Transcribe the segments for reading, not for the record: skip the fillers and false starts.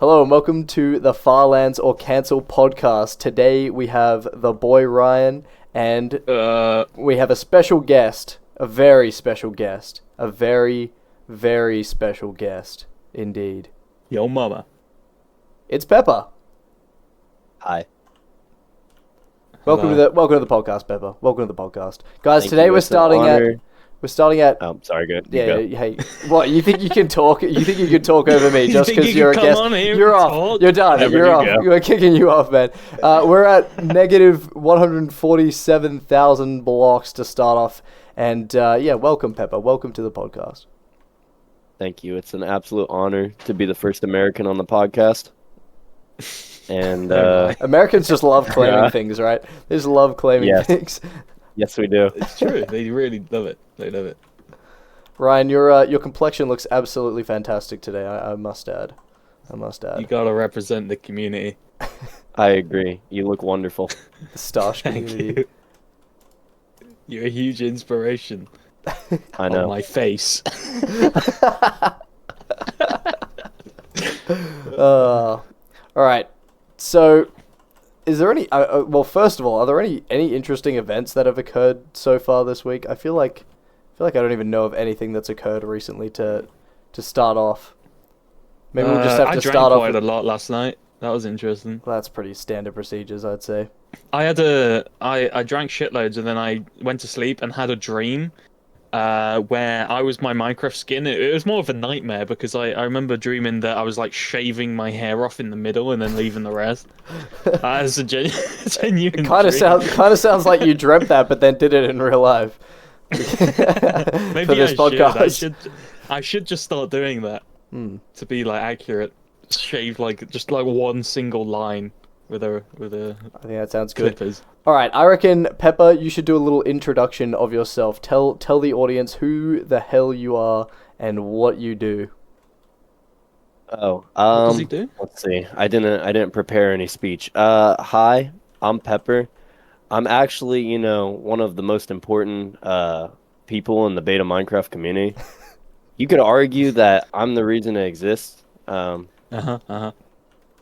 Hello and welcome to the Farlands or Cancel podcast. Today we have the boy Ryan and we have a special guest, a very special guest, a very, very special guest indeed. Yo mama. It's Pepper. Hi. Welcome to the podcast, Pepper. Welcome to the podcast, guys. Thank today you. we're It's an starting honor. at. Oh, sorry, good. You Yeah, go. hey, what, you think you can talk? You think you can talk over me You just think because you you're a can guest? come on here You're and off. talk? You're done. Wherever You're you off. go. We're kicking you off, man. We're at negative 147,000 blocks to start off, and welcome, Pepper. Welcome to the podcast. Thank you. It's an absolute honor to be the first American on the podcast. And Americans just love claiming Yeah. things, right? They just love claiming Yes. things. yes, we do. It's true. They really love it. They love it. Ryan, your complexion looks absolutely fantastic today. I must add. You gotta represent the community. I agree. You look wonderful. The stash Thank community. you. You're a huge inspiration I on know. my face. All right. So, is there any? Well, first of all, are there any interesting events that have occurred so far this week? I feel like I don't even know of anything that's occurred recently to start off. Maybe we'll just have I to drank start off. quite a lot last night. That was interesting. Well, that's pretty standard procedures, I'd say. I drank shitloads and then I went to sleep and had a dream where I was my Minecraft skin. It was more of a nightmare because I remember dreaming that I was like shaving my hair off in the middle and then leaving the rest. As a genuine Kind of sounds like you dreamt that, but then did it in real life. Maybe For this podcast. I should just start doing that to be like accurate. Shave like just like one single line with a I think that sounds good. clippers. All right, I reckon Pepper, you should do a little introduction of yourself. Tell the audience who the hell you are and what you do. Oh, What does he do? let's see. I didn't prepare any speech. Hi, I'm Pepper. I'm actually, one of the most important people in the beta Minecraft community. You could argue that I'm the reason it exists.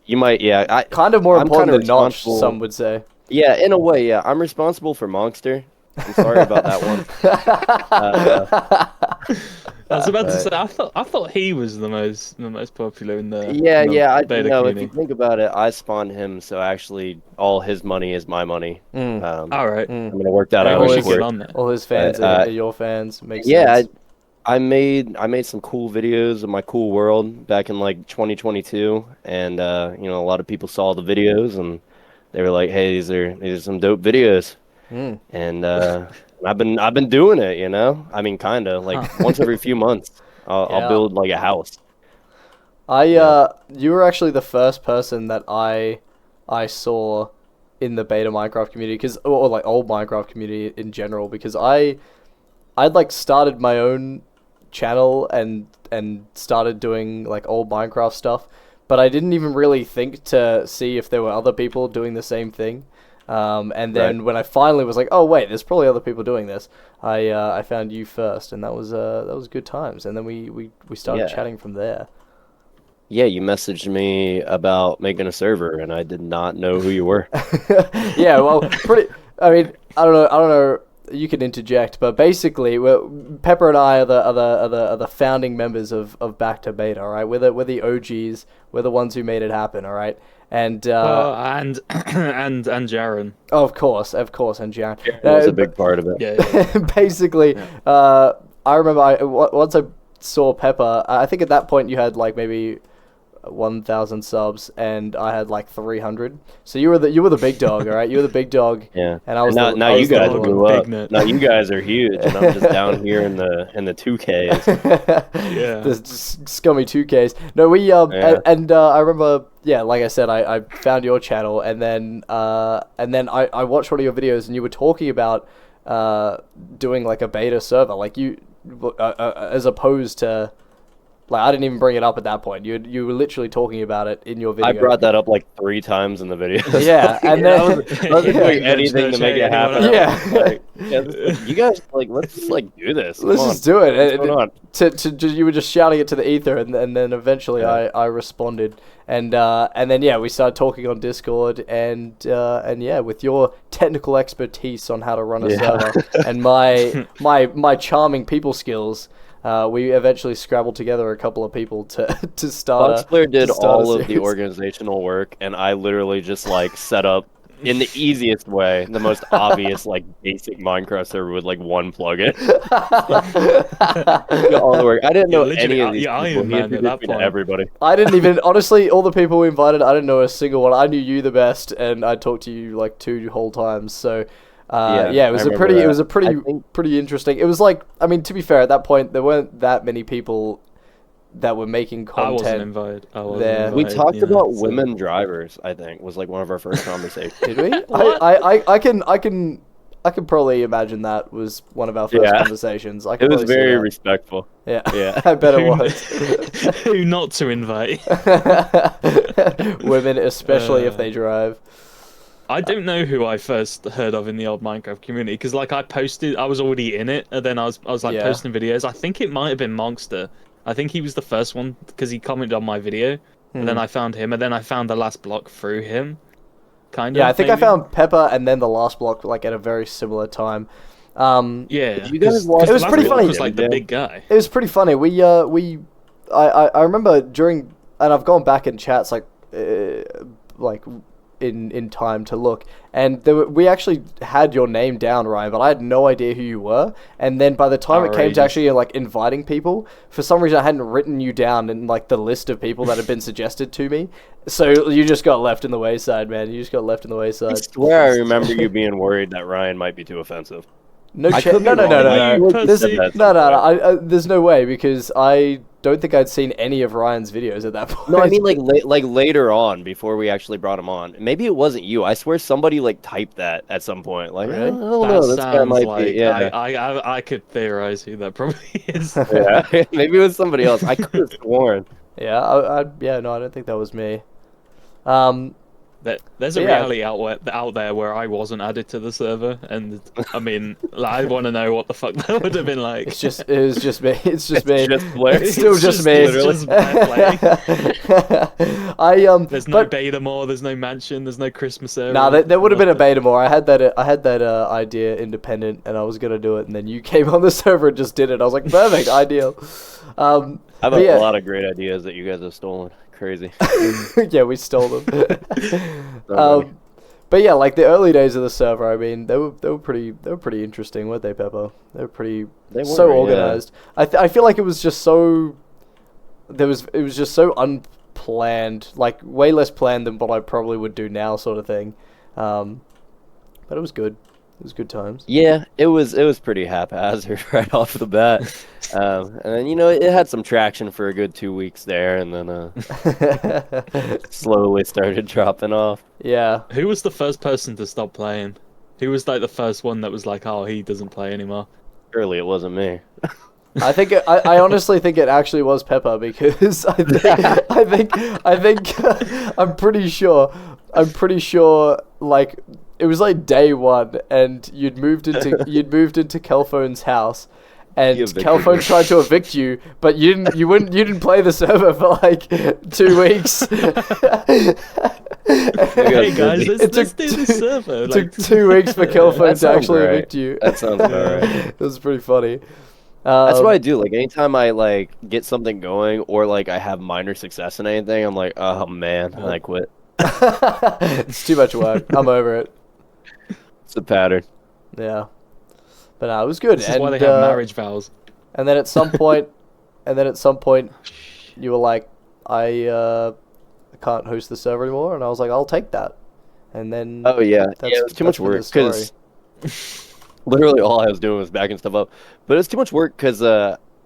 You might, yeah. Kind of more I'm important kinda than Notch, responsible- some would say. Yeah, in a way, yeah. I'm responsible for Monster. I'm sorry about that one. I was about to say I thought he was the most popular in the Yeah, in the yeah. beta If you community. think about it, I spawned him, so actually, all his money is my money. Mm. All right. I mean, it worked out Maybe how we it should get worked. on there. All his fans are your fans. Makes Yeah, sense. I made some cool videos of my cool world back in like 2022, and a lot of people saw the videos and they were like, "Hey, these are some dope videos." Mm. And I've been doing it, I mean, kind of like once every few months, Yeah. I'll build like a house. You were actually the first person that I saw in the beta Minecraft community, or like old Minecraft community in general, because I'd like started my own channel and started doing like old Minecraft stuff, but I didn't even really think to see if there were other people doing the same thing. And then Right. when I finally was like, oh wait, there's probably other people doing this, I found you first, and that was good times. And then we started Yeah. chatting from there. Yeah, you messaged me about making a server, and I did not know who you were. Yeah, well, I mean, I don't know. You can interject, but basically, Pepper and I are the founding members of Back to Beta. All right, we're the OGs. We're the ones who made it happen. All right, and And Jaren. oh, of course, and Jack. That was a big part of it. Yeah. Basically, I remember once I saw Pepper. I think at that point you had like maybe 1,000 subs, and I had like 300. So you were the big dog, all right? You were the big dog. Yeah. And I was now, the, now I you was the guys little blew one. up. Big nut. Now you guys are huge, and I'm just down here in the 2Ks. Yeah. The scummy 2Ks. No, we Yeah. and I remember, yeah, like I said, I found your channel, and then I watched one of your videos, and you were talking about doing like a beta server, like you as opposed to Like, I didn't even bring it up at that point. You were literally talking about it in your video. I brought that up like 3 times in the video. Yeah, and then I wasn't doing anything to make it happen. Yeah. You guys let's just do this. Let's Come just do it. What's going on? You were just shouting it to the ether, and then eventually I responded, and then we started talking on Discord, and with your technical expertise on how to run a server and my charming people skills. We eventually scrabbled together a couple of people to start. Boxplayer did all of the organizational work, and I literally just set up in the easiest way, the most obvious basic Minecraft server with 1 plugin. All the work. I didn't know any of these people. He introduced me to everybody. I didn't even honestly. All the people we invited, I didn't know a single one. I knew you the best, and I talked to you 2 whole times. So. It was a pretty interesting. It was to be fair, at that point there weren't that many people that were making content. I wasn't invited. We talked about women drivers. I think was one of our first conversations. Did we? I can probably imagine that was one of our first conversations. It was very respectful. Yeah, I bet it was. Who not to invite? Women, especially if they drive. I don't know who I first heard of in the old Minecraft community, because I was already in it, and then I was posting videos. I think it might have been Monster. I think he was the first one, because he commented on my video, and then I found him, and then I found the last block through him. I think maybe? I found Pepper and then the last block at a very similar time. You guys watch? It was pretty funny. Was the big guy. It was pretty funny. I remember during, and I've gone back in chats in time to look, and we actually had your name down, Ryan, but I had no idea who you were. And then by the time it came to actually inviting people, for some reason I hadn't written you down in the list of people that had been suggested to me. So you just got left in the wayside, man. You just got left in the wayside. I swear I remember you being worried that Ryan might be too offensive. No. There's no way, because I don't think I'd seen any of Ryan's videos at that point. No, I mean later on, before we actually brought him on. Maybe it wasn't you. I swear somebody typed that at some point. Really? I don't know. This guy might be. Yeah. I could theorize who that probably is. Yeah, maybe it was somebody else. I could have sworn. Yeah, I don't think that was me. There's a reality out there where I wasn't added to the server, and I mean, I want to know what the fuck that would have been like. It was just me. It's just me. It's still just me. It's just there's no beta more. There's no mansion. There's no Christmas area. Nah, there would have been a beta more. I had that idea independent, and I was gonna do it, and then you came on the server and just did it. I was like, perfect, ideal. I have a lot of great ideas that you guys have stolen. Crazy. Yeah, we stole them. But yeah, the early days of the server, I mean, they were pretty interesting, weren't they, Pepper? They were so organized. Yeah. I feel like it was just so it was just so unplanned, way less planned than what I probably would do now, sort of thing. But it was good. It was good times. Yeah, it was pretty haphazard right off the bat. And then, it had some traction for a good 2 weeks there, and then slowly started dropping off. Yeah. Who was the first person to stop playing? Who was the first one that was oh, he doesn't play anymore? Surely it wasn't me. I honestly think it actually was Peppa, because I think I'm pretty sure it was day 1, and you'd moved into Kelphone's house, and Kelphone tried to evict you, but you didn't play the server for 2 weeks. Hey guys, let's do the server. It took 2 weeks for Kelphone to actually evict you. That sounds about right. It was pretty funny. That's what I do. Anytime I get something going, or I have minor success in anything, I'm like, oh man, and I quit. It's too much work. I'm over it. It's a pattern. Yeah, but no, it was good. This is why they have marriage vows. And then at some point, you were like, I can't host the server anymore, and I was like, I'll take that. And then it was too much work, because literally all I was doing was backing stuff up. But it's too much work because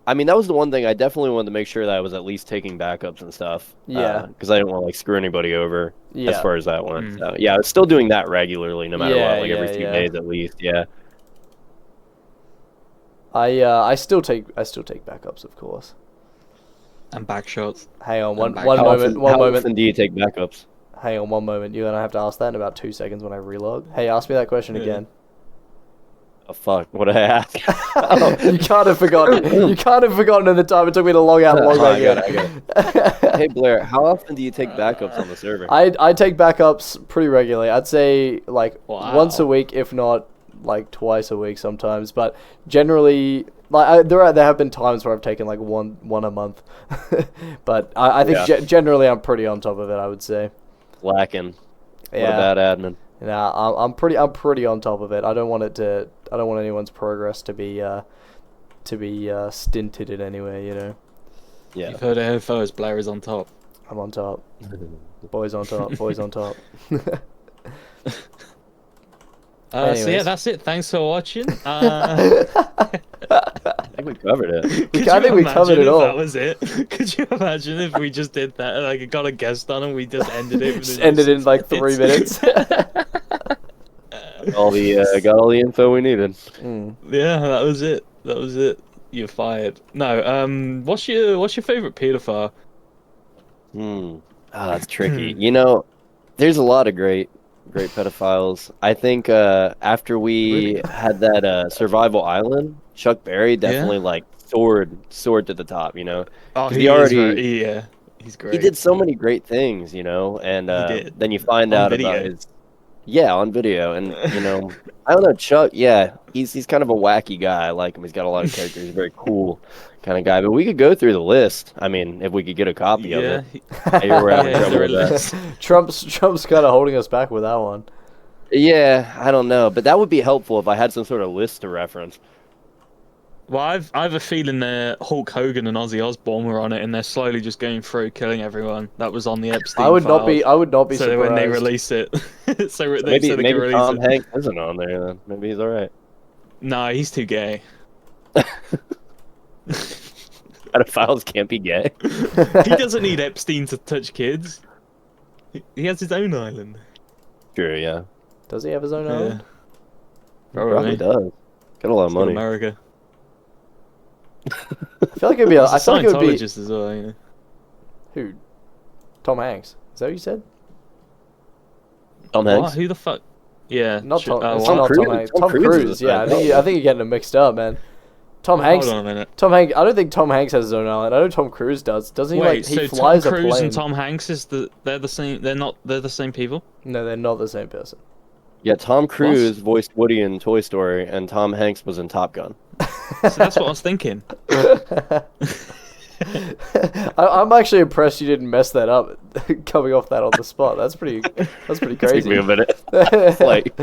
I mean, that was the one thing I definitely wanted to make sure that I was at least taking backups and stuff. Yeah. Because I didn't want to screw anybody over as far as that went. So, yeah, I was still doing that regularly, no matter what, every few days at least. Yeah. I still take backups, of course. And back shots. Hang on, one back- one How moment, often, one how moment. often do you take backups? Hang on, one moment. You're gonna have to ask that in about 2 seconds when I relog. Hey, ask me that question Yeah. again. Oh, fuck. What did I ask? You can't have forgotten. You can't have forgotten in the time it took me to log out and log back in. Hey, Blair, how often do you take backups on the server? I take backups pretty regularly. I'd say like Wow. once a week, if not like twice a week sometimes. But generally, like there have been times where I've taken like one a month. But I think Yeah. generally I'm pretty on top of it. I would say. Lacking. What a Yeah. bad admin. Nah, I'm pretty on top of it. I don't want anyone's progress to be stinted in any way. You know. Yeah. You've heard it here first. Blair is on top. I'm on top. Boys on top. Boys on top. So yeah, Anyways. that's it. Thanks for watching. I think we covered it. Could I you think we covered imagine it if all. That was it. Could you imagine if we just did that? Like, got a guest on and we just ended it. Just ended in like 3 minutes. All the got all the info we needed. Yeah, that was it. That was it. You're fired. No. What's your favorite pedophile? That's tricky. You know, there's a lot of great pedophiles. I think after we had that Survival Island, Chuck Berry definitely like soared to the top. You know, Oh, 'Cause he he already- already. Yeah, he's great. he did so many great things. You know, and did. then you find On out video. about his. Yeah, on video, and you know, I don't know, Chuck. Yeah, he's kind of a wacky guy. I like him. He's got a lot of characters. He's a very cool kind of guy. But we could go through the list. I mean, if we could get a copy of Yeah. it. We're having Yeah, trouble with there that. is. Trump's kind of holding us back with that one. Yeah, I don't know, but that would be helpful if I had some sort of list to reference. Well, I have a feeling that Hulk Hogan and Ozzy Osbourne were on it, and they're slowly just going through killing everyone that was on the Epstein. I would not be So surprised. when they release it, Maybe can release Tom it. Hanks isn't on there then. Maybe he's all right. No, he's too gay. Pedophiles can't be gay. He doesn't need Epstein to touch kids. He has his own island. True, yeah. Does he have his own island? Probably does. Got a lot of He's got money. America. I feel like it'd be. I He's a feel like it would be. Scientologist as well. You know? Who? Tom Hanks. Is that what you said? Tom What? Hanks. Who the fuck? Yeah. Not Tom. It's what? not Cruise. Tom Hanks. Tom Tom Cruise Cruise. is a Yeah, I think you're getting them mixed up, man. Tom Hanks. Hold on a minute. Tom Hanks. I don't think Tom Hanks has his own island. I know Tom Cruise does. Doesn't he? Wait, Like he so flies Tom a Cruise plane. and Tom Hanks they're the same? They're the same people? No, they're not the same person. Yeah, Tom Cruise voiced Woody in Toy Story, and Tom Hanks was in Top Gun. So that's what I was thinking. I'm actually impressed you didn't mess that up, coming off that on the spot. That's pretty Took crazy. me a minute. Like,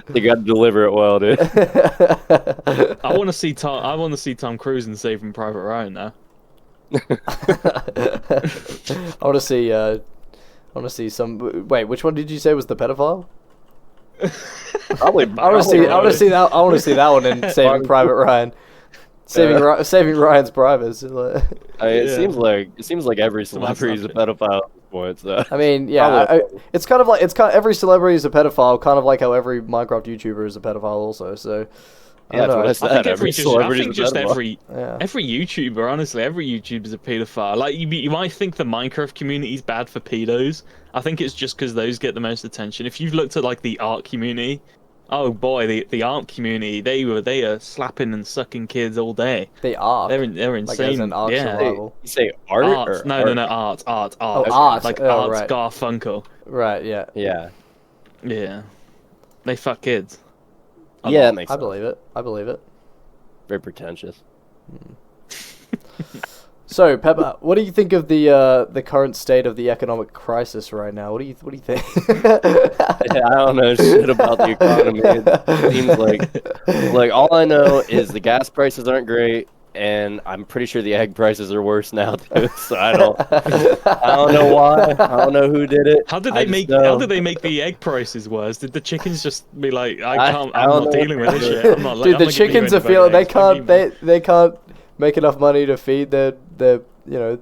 they got to deliver it well, dude. I want to see Tom Cruise in Saving Private Ryan now. I want to see some. Wait, which one did you say was the pedophile? Probably. I want to see. I want to see that. I want to see that one in Saving Private Ryan. Saving Ryan's privates. I mean, it Yeah. seems like every celebrity is a pedophile at this point. So. I mean, yeah, it's kind of like every celebrity is a pedophile, kind of like how every Minecraft YouTuber is a pedophile also. So I Yeah, don't know. that's what I I said. think Every I celebrity think is a just pedophile. every YouTuber, honestly, every YouTuber is a pedophile. Like you might think the Minecraft community is bad for pedos. I think it's just because those get the most attention. If you've looked at like the art community, oh boy, the art community, they are slapping and sucking kids all day. They are. They're Like as insane. an arc Yeah. survival. You say art? Art. Or No, art. Oh, art. Like Oh, Art's right. Garfunkel. Right. Yeah. Yeah. Yeah. They fuck kids. Yeah, that makes I sense. believe it. I believe it. Very pretentious. So, Pepper, what do you think of the current state of the economic crisis right now? What do you think? Yeah, I don't know shit about the economy. It seems like all I know is the gas prices aren't great, and I'm pretty sure the egg prices are worse now too. So I don't know why. I don't know who did it. How did I they just know- how did they make the egg prices worse? Did the chickens just be like, I I'm don't not know. dealing with this shit. I'm not, Dude, I'm the not giving you chickens any are feeling eggs. Don't give me- they can't make enough money to feed their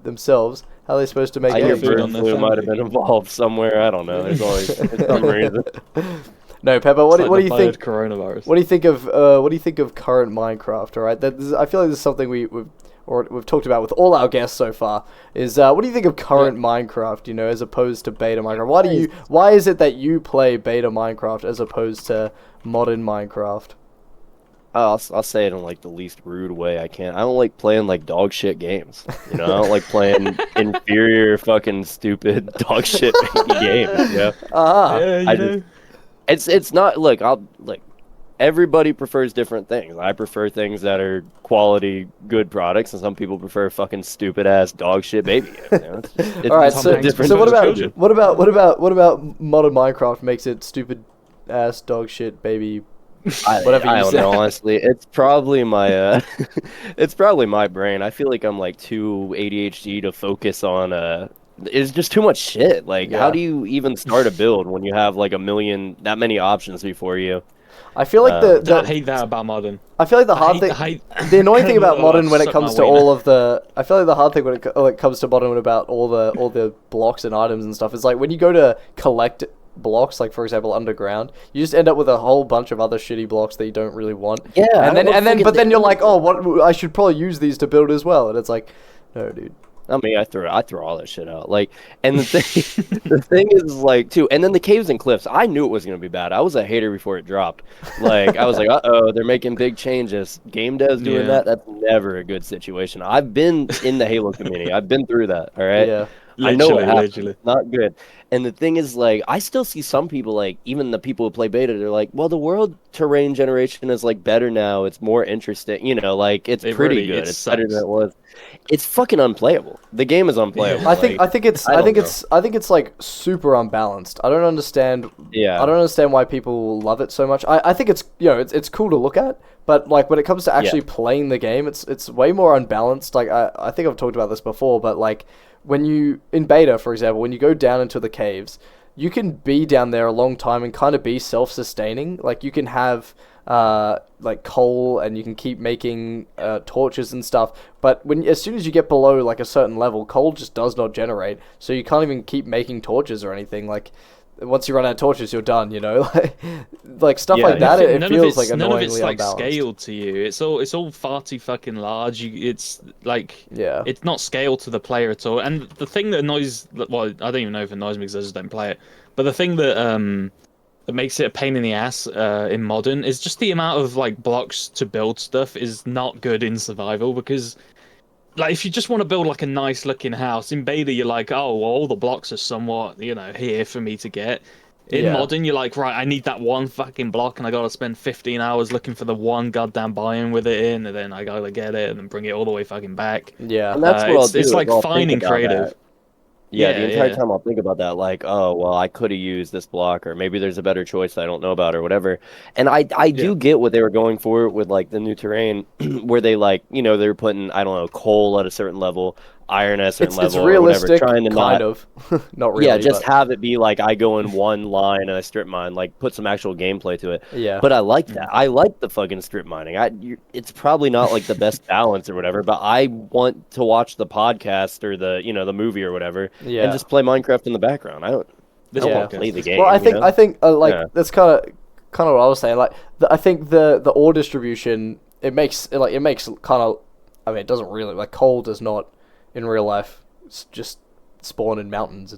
themselves. How are they supposed to make I hear eggs? food bird on their flu might have family. been involved somewhere. I don't know. There's always there's some reason. No, Pepper. It's like What do the you think? Coronavirus. What do you think of current Minecraft? All right, I feel like this is something or we've talked about with all our guests so far, is what do you think of current Minecraft? You know, as opposed to beta Minecraft. Why is it that you play beta Minecraft as opposed to modern Minecraft? I'll say it in like the least rude way I can. I don't like playing like dog shit games. You know, I don't like playing inferior, fucking stupid dog shit baby games. You know? Yeah, you know. It's not. Look. Everybody prefers different things. I prefer things that are quality, good products, and some people prefer fucking stupid ass dog shit baby games. You know? All right, so different. what about modern Minecraft makes it stupid ass dog shit baby? Whatever I you don't say. know, honestly. It's probably my it's probably my brain. I feel like I'm like too ADHD to focus on it's just too much shit. Like how Yeah. do you even start a build when you have like that many options before you? I feel like I hate that about modern. I feel like the hard thing, the annoying thing about modern when it comes to all of the, I feel like the hard thing when it comes to modern about all the blocks and items and stuff is like when you go to collect blocks, like for example underground, you just end up with a whole bunch of other shitty blocks that you don't really want. Yeah, but then you're like, oh, what? I should probably use these to build as well, and it's like, no, dude. I mean, I throw all that shit out. Like, and the thing, the thing is, like, too, and then the caves and cliffs. I knew it was gonna be bad. I was a hater before it dropped. Like, I was like, they're making big changes. Game devs doing that. That's never a good situation. I've been in the Halo community. I've been through that. All right. Yeah. I know it happens. It's not good. And the thing is, like, I still see some people, like, even the people who play beta, they're like, well, the world terrain generation is, like, better now. It's more interesting. You know, like, it's pretty really, good. It's better than it was. It's fucking unplayable. The game is unplayable. Yeah. I think it's like super unbalanced. I don't understand. Yeah. I don't understand why people love it so much. I think it's it's cool to look at, but like when it comes to actually playing the game, it's way more unbalanced. Like I think I've talked about this before, but like when you in beta, for example, when you go down into the caves, you can be down there a long time and kind of be self-sustaining. Like you can have like coal and you can keep making torches and stuff, but as soon as you get below like a certain level, coal just does not generate, so you can't even keep making torches or anything. Like once you run out of torches, you're done, you know. Like stuff like that, it feels like annoyingly none of it's like unbalanced. scaled to you. It's all far too fucking large. It's like it's not scaled to the player at all. And the thing that annoys, well, I don't even know if it annoys me because I just don't play it, but the thing that makes it a pain in the ass in modern is just the amount of like blocks to build stuff is not good in survival, because like if you just want to build like a nice looking house in beta, you're like, oh well, all the blocks are somewhat here for me to get. In modern, you're like, right, I need that one fucking block, and I gotta spend 15 hours looking for the one goddamn biome with it in, and then I gotta get it and then bring it all the way fucking back. Yeah, and that's what I'll do. It's like finding creative. That. Yeah, the entire time I'll think about that, like, oh, well, I could have used this block, or maybe there's a better choice that I don't know about, or whatever. And I do get what they were going for with, like, the new terrain, where they, like, they were putting, I don't know, coal at a certain level, iron at a certain level, it's realistic, or whatever, trying to kind of. Not really. Yeah, just have it be, like, I go in one line and I strip mine, like, put some actual gameplay to it. Yeah. But I like that. I like the fucking strip mining. It's probably not, like, the best balance or whatever, but I want to watch the podcast or the, the movie or whatever, and just play Minecraft in the background. I don't want to play the game. Well, I think that's kind of what I was saying. Like, I think the ore distribution, it makes kind of, I mean, it doesn't really, like, coal does not in real life just spawn in mountains.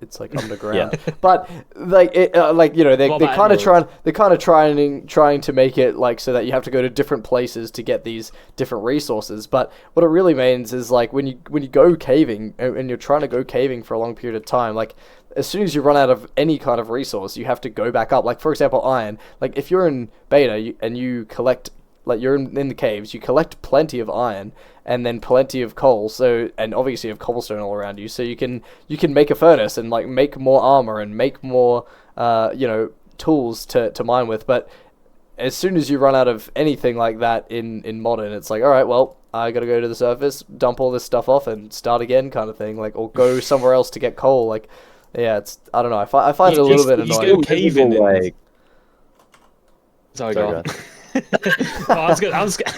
It's like underground. But like they're kind of trying to make it like so that you have to go to different places to get these different resources. But what it really means is like when you go caving and you're trying to go caving for a long period of time, like as soon as you run out of any kind of resource, you have to go back up. Like for example, iron. Like if you're in beta and you collect, like you're in the caves, you collect plenty of iron and then plenty of coal, and obviously you have cobblestone all around you, so you can make a furnace and like make more armor and make more tools to mine with. But as soon as you run out of anything like that in modern, it's like, all right, well, I gotta go to the surface, dump all this stuff off and start again, kind of thing, like, or go somewhere else to get coal. Like, yeah, I don't know, I find it a little bit annoying. You go caving like... Sorry, go on. I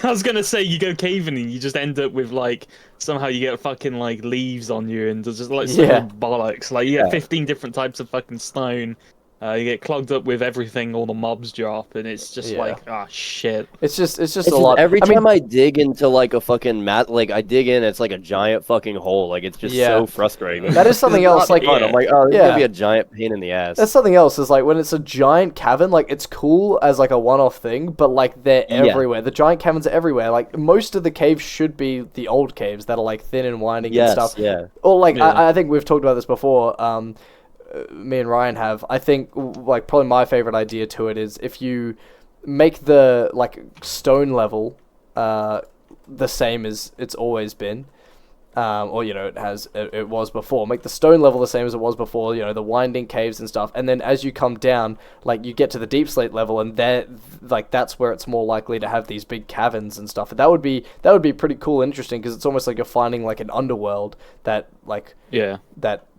was gonna say you go caving and you just end up with like somehow you get fucking like leaves on you and there's just like some bollocks. Like you get 15 different types of fucking stone You get clogged up with everything all the mobs drop, and it's just Yeah. like, ah, shit. It's just It's a just lot. every I mean, time I dig into like a fucking mat, like I dig in, it's like a giant fucking hole. Like it's just Yeah. so frustrating. That is something It's else, not like- fun. I'm like, oh, this is Yeah. gonna be a giant pain in the ass. that's something else. Is like when it's a giant cavern, like it's cool as like a one-off thing, but like they're Yeah. everywhere. The giant caverns are everywhere. Like most of the caves should be the old caves that are like thin and winding and Yes, stuff. yeah. Or like Yeah. I think we've talked about this before. Me and Ryan have. I think like probably my favorite idea to it is if you make the like stone level the same as it's always been. Or it was before. Make the stone level the same as it was before. The winding caves and stuff. And then as you come down, like you get to the deep slate level, and there, like that's where it's more likely to have these big caverns and stuff. And that would be pretty cool and interesting because it's almost like you're finding like an underworld that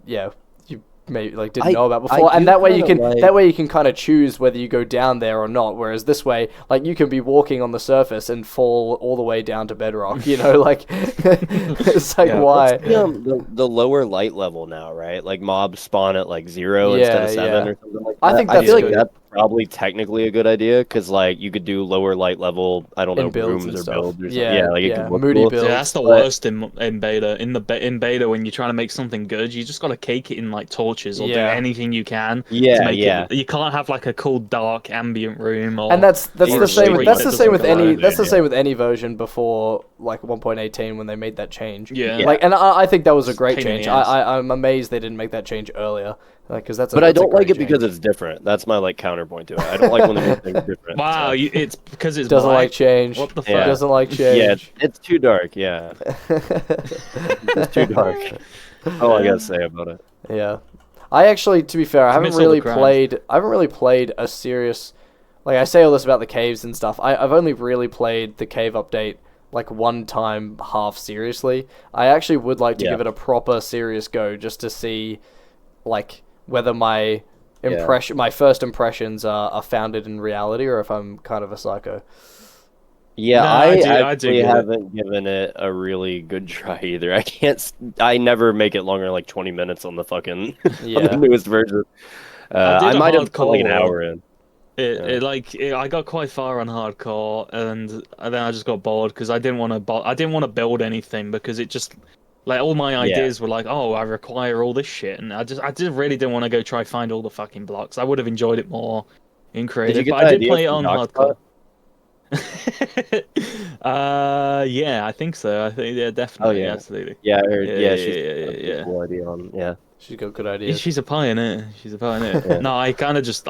you maybe like didn't know about before, I and do that way you kinda can like- that way you can kind of choose whether you go down there or not. Whereas this way, like you can be walking on the surface and fall all the way down to bedrock. Like it's like Yeah, why? What's the lower light level now, right? Like mobs spawn at like 0 instead of 7 yeah. or something like I that. think I that's feel like good. that's probably technically a good idea because like you could do lower light level, I don't know, In builds and rooms or stuff. builds or something. Yeah, Like it yeah, could look moody cool. builds. Yeah, that's the But- worst in beta. In beta, when you're trying to make something good, you just gotta cake it in like torches or do Yeah. anything you can Yeah, to make yeah. it. You can't have like a cool dark ambient room or. And that's Or the a same. street That's that the same with doesn't any. go That's the in, same with any version before like 1.18 when they made that change. Yeah. Like, and I think that was a It's great pain in the change. ass. I'm amazed they didn't make that change earlier. Like, because that's. But I don't like great it because change. it's different. That's my like counterpoint to it. I don't like when they make things different. Wow, so. it's because it's Doesn't black. like change. What the Yeah. fuck? Doesn't like Yeah, change. it's too dark. Yeah, it's too dark. That's all I gotta say about it. Yeah, I actually, to be fair, I haven't Commits all the really crimes. played. I haven't really played a serious. Like I say all this about the caves and stuff. I've only really played the cave update like one time half seriously. I actually would like to Yeah. give it a proper serious go just to see, like whether my my first impressions are founded in reality or if I'm kind of a psycho. Yeah, No, I I do actually get it. haven't given it a really good try either. I can't. I never make it longer than like 20 minutes on the fucking on Yeah. the newest version. I did I a might have put like an hardcore hour in. I got quite far on hardcore, and then I just got bored because I didn't want to build anything because it just like all my ideas were like, oh, I require all this shit, and I just really didn't want to go try find all the fucking blocks. I would have enjoyed it more in creative, get but the I did idea play it from on Doc hardcore. Yeah, I think so. I think definitely, yeah. absolutely. Yeah, I heard. Yeah, Yeah, yeah, she's yeah, got a yeah. cool idea on. Yeah. She's got good ideas. She's a pioneer. She's a pioneer. Yeah. No, I kind of just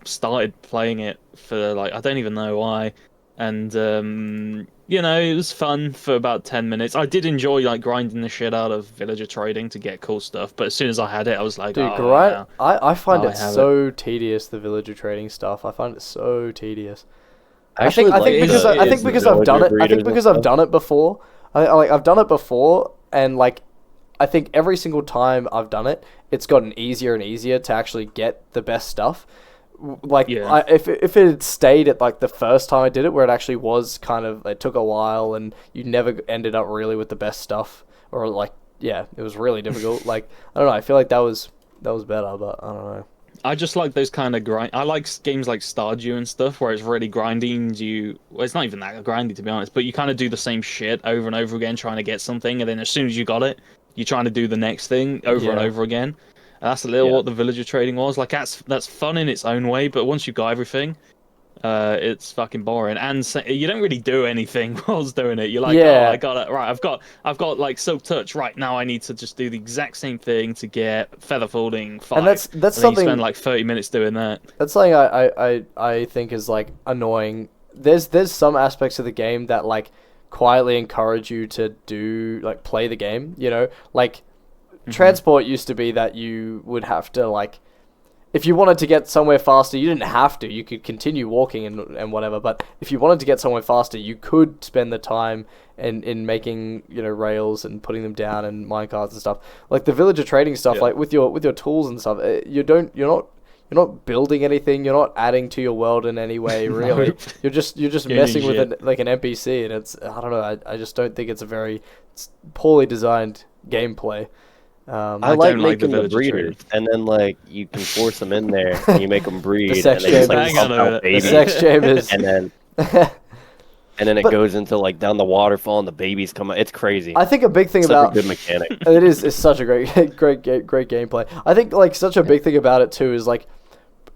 started playing it for like I don't even know why, and it was fun for about 10 minutes. I did enjoy like grinding the shit out of villager trading to get cool stuff, but as soon as I had it, I was like, Dude, oh, grind. yeah. I find Oh, it I have so tedious, the villager trading stuff. I find it so tedious. I think I think because I've done it. I think because I've done it before. I've done it before, and like, I think every single time I've done it, it's gotten easier and easier to actually get the best stuff. Like, Yeah. if it had stayed at like the first time I did it, where it actually was kind of, it took a while, and you never ended up really with the best stuff, or like, yeah, it was really difficult. Like, I don't know. I feel like that was better, but I don't know. I just like those kind of grind. I like games like Stardew and stuff where it's really grinding. Well, it's not even that grindy to be honest, but you kind of do the same shit over and over again trying to get something, and then as soon as you got it, you're trying to do the next thing over and Yeah. over again. And that's a little what the villager trading was. Like that's fun in its own way, but once you got everything, it's fucking boring, and you don't really do anything whilst doing it. You're like, Yeah. oh, I got it right. I've got like silk touch right now. I need to just do the exact same thing to get feather folding 5. And that's And then something. you spend like 30 minutes doing that. That's something I think is like annoying. There's some aspects of the game that like quietly encourage you to do like play the game, like transport used to be that you would have to like, if you wanted to get somewhere faster, you didn't have to. You could continue walking and whatever. But if you wanted to get somewhere faster, you could spend the time in making rails and putting them down and minecarts and stuff. Like the villager trading stuff, Yeah. like with your tools and stuff. You're not building anything. You're not adding to your world in any way, really. Nope. You're just Gaining messing with shit. an NPC, and it's, I don't know. I just don't think it's a very poorly designed gameplay. I like don't like the making the villager breeders, trade. and then like you can force them in there, and you make them breed, sex and they just like chambers. Hang on pump a out minute. The babies, sex chambers. and then it But- goes into like down the waterfall, and the babies come out. It's crazy. I think a big thing Such about a good mechanic. it is it's such a great great gameplay. I think like such a big thing about it too is like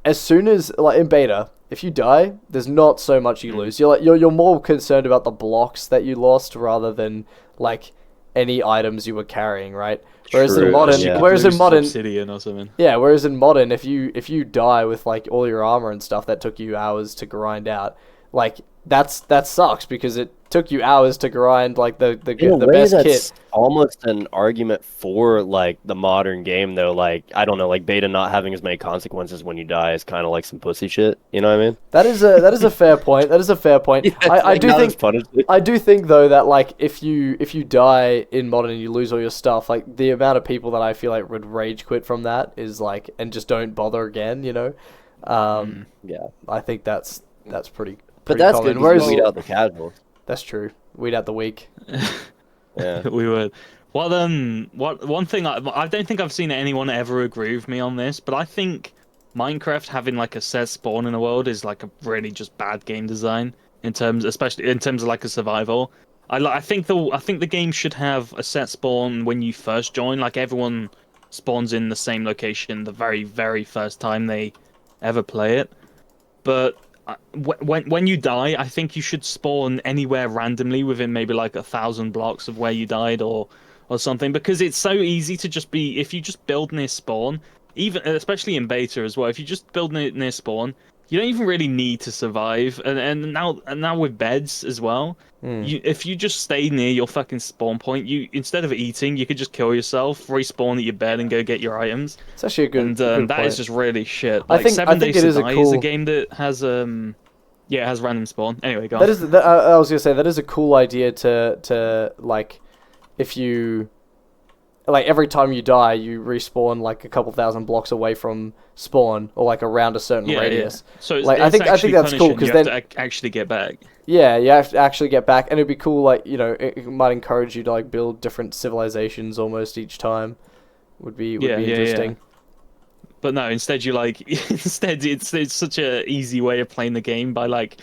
as soon as like in beta, if you die, there's not so much you lose. You're more concerned about the blocks that you lost rather than like any items you were carrying, right? Whereas in True, modern, yeah. whereas in Lose modern, obsidian or something. yeah, whereas in modern, if you die with like all your armor and stuff that took you hours to grind out, like that sucks because it took you hours to grind like the In a way, best that's kit. almost an argument for like the modern game, though. Like I don't know, like beta not having as many consequences when you die is kind of like some pussy shit. You know what I mean? That is a fair point. That is a fair point. I do think I do think though that like if you die in modern and you lose all your stuff, like the amount of people that I feel like would rage quit from that is like and just don't bother again, you know. Yeah, I think that's pretty but that's common. good because Whereas you weed out the casuals. that's true. Weed out the weak. Yeah. We would. Well, what one thing I don't think I've seen anyone ever agree with me on this, but I think Minecraft having like a set spawn in the world is like a really just bad game design especially in terms of like a survival. I think the game should have a set spawn when you first join, like everyone spawns in the same location the very very first time they ever play it, but when you die, I think you should spawn anywhere randomly within maybe like 1,000 blocks of where you died or something, because it's so easy to just be if you just build near spawn, even especially in beta as well. If you just build near spawn, you don't even really need to survive. And now with beds as well, if you just stay near your fucking spawn point, you instead of eating, you could just kill yourself, respawn at your bed, and go get your items. It's actually a good. And good that point. is just really shit. I Like think- Seven I think Days it to is a Die is cool- a game that has it has random spawn. Anyway, go on. That is. I was gonna say that is a cool idea to like, if you, like every time you die, you respawn like a couple thousand blocks away from spawn or like around a certain radius. Yeah. So Like, I it's think actually that's cool, punishing. 'cause You have then- to actually get back. Yeah, you have to actually get back, and it'd be cool. Like it might encourage you to like build different civilizations almost each time. Would be interesting. But no, instead you like instead it's such a easy way of playing the game by like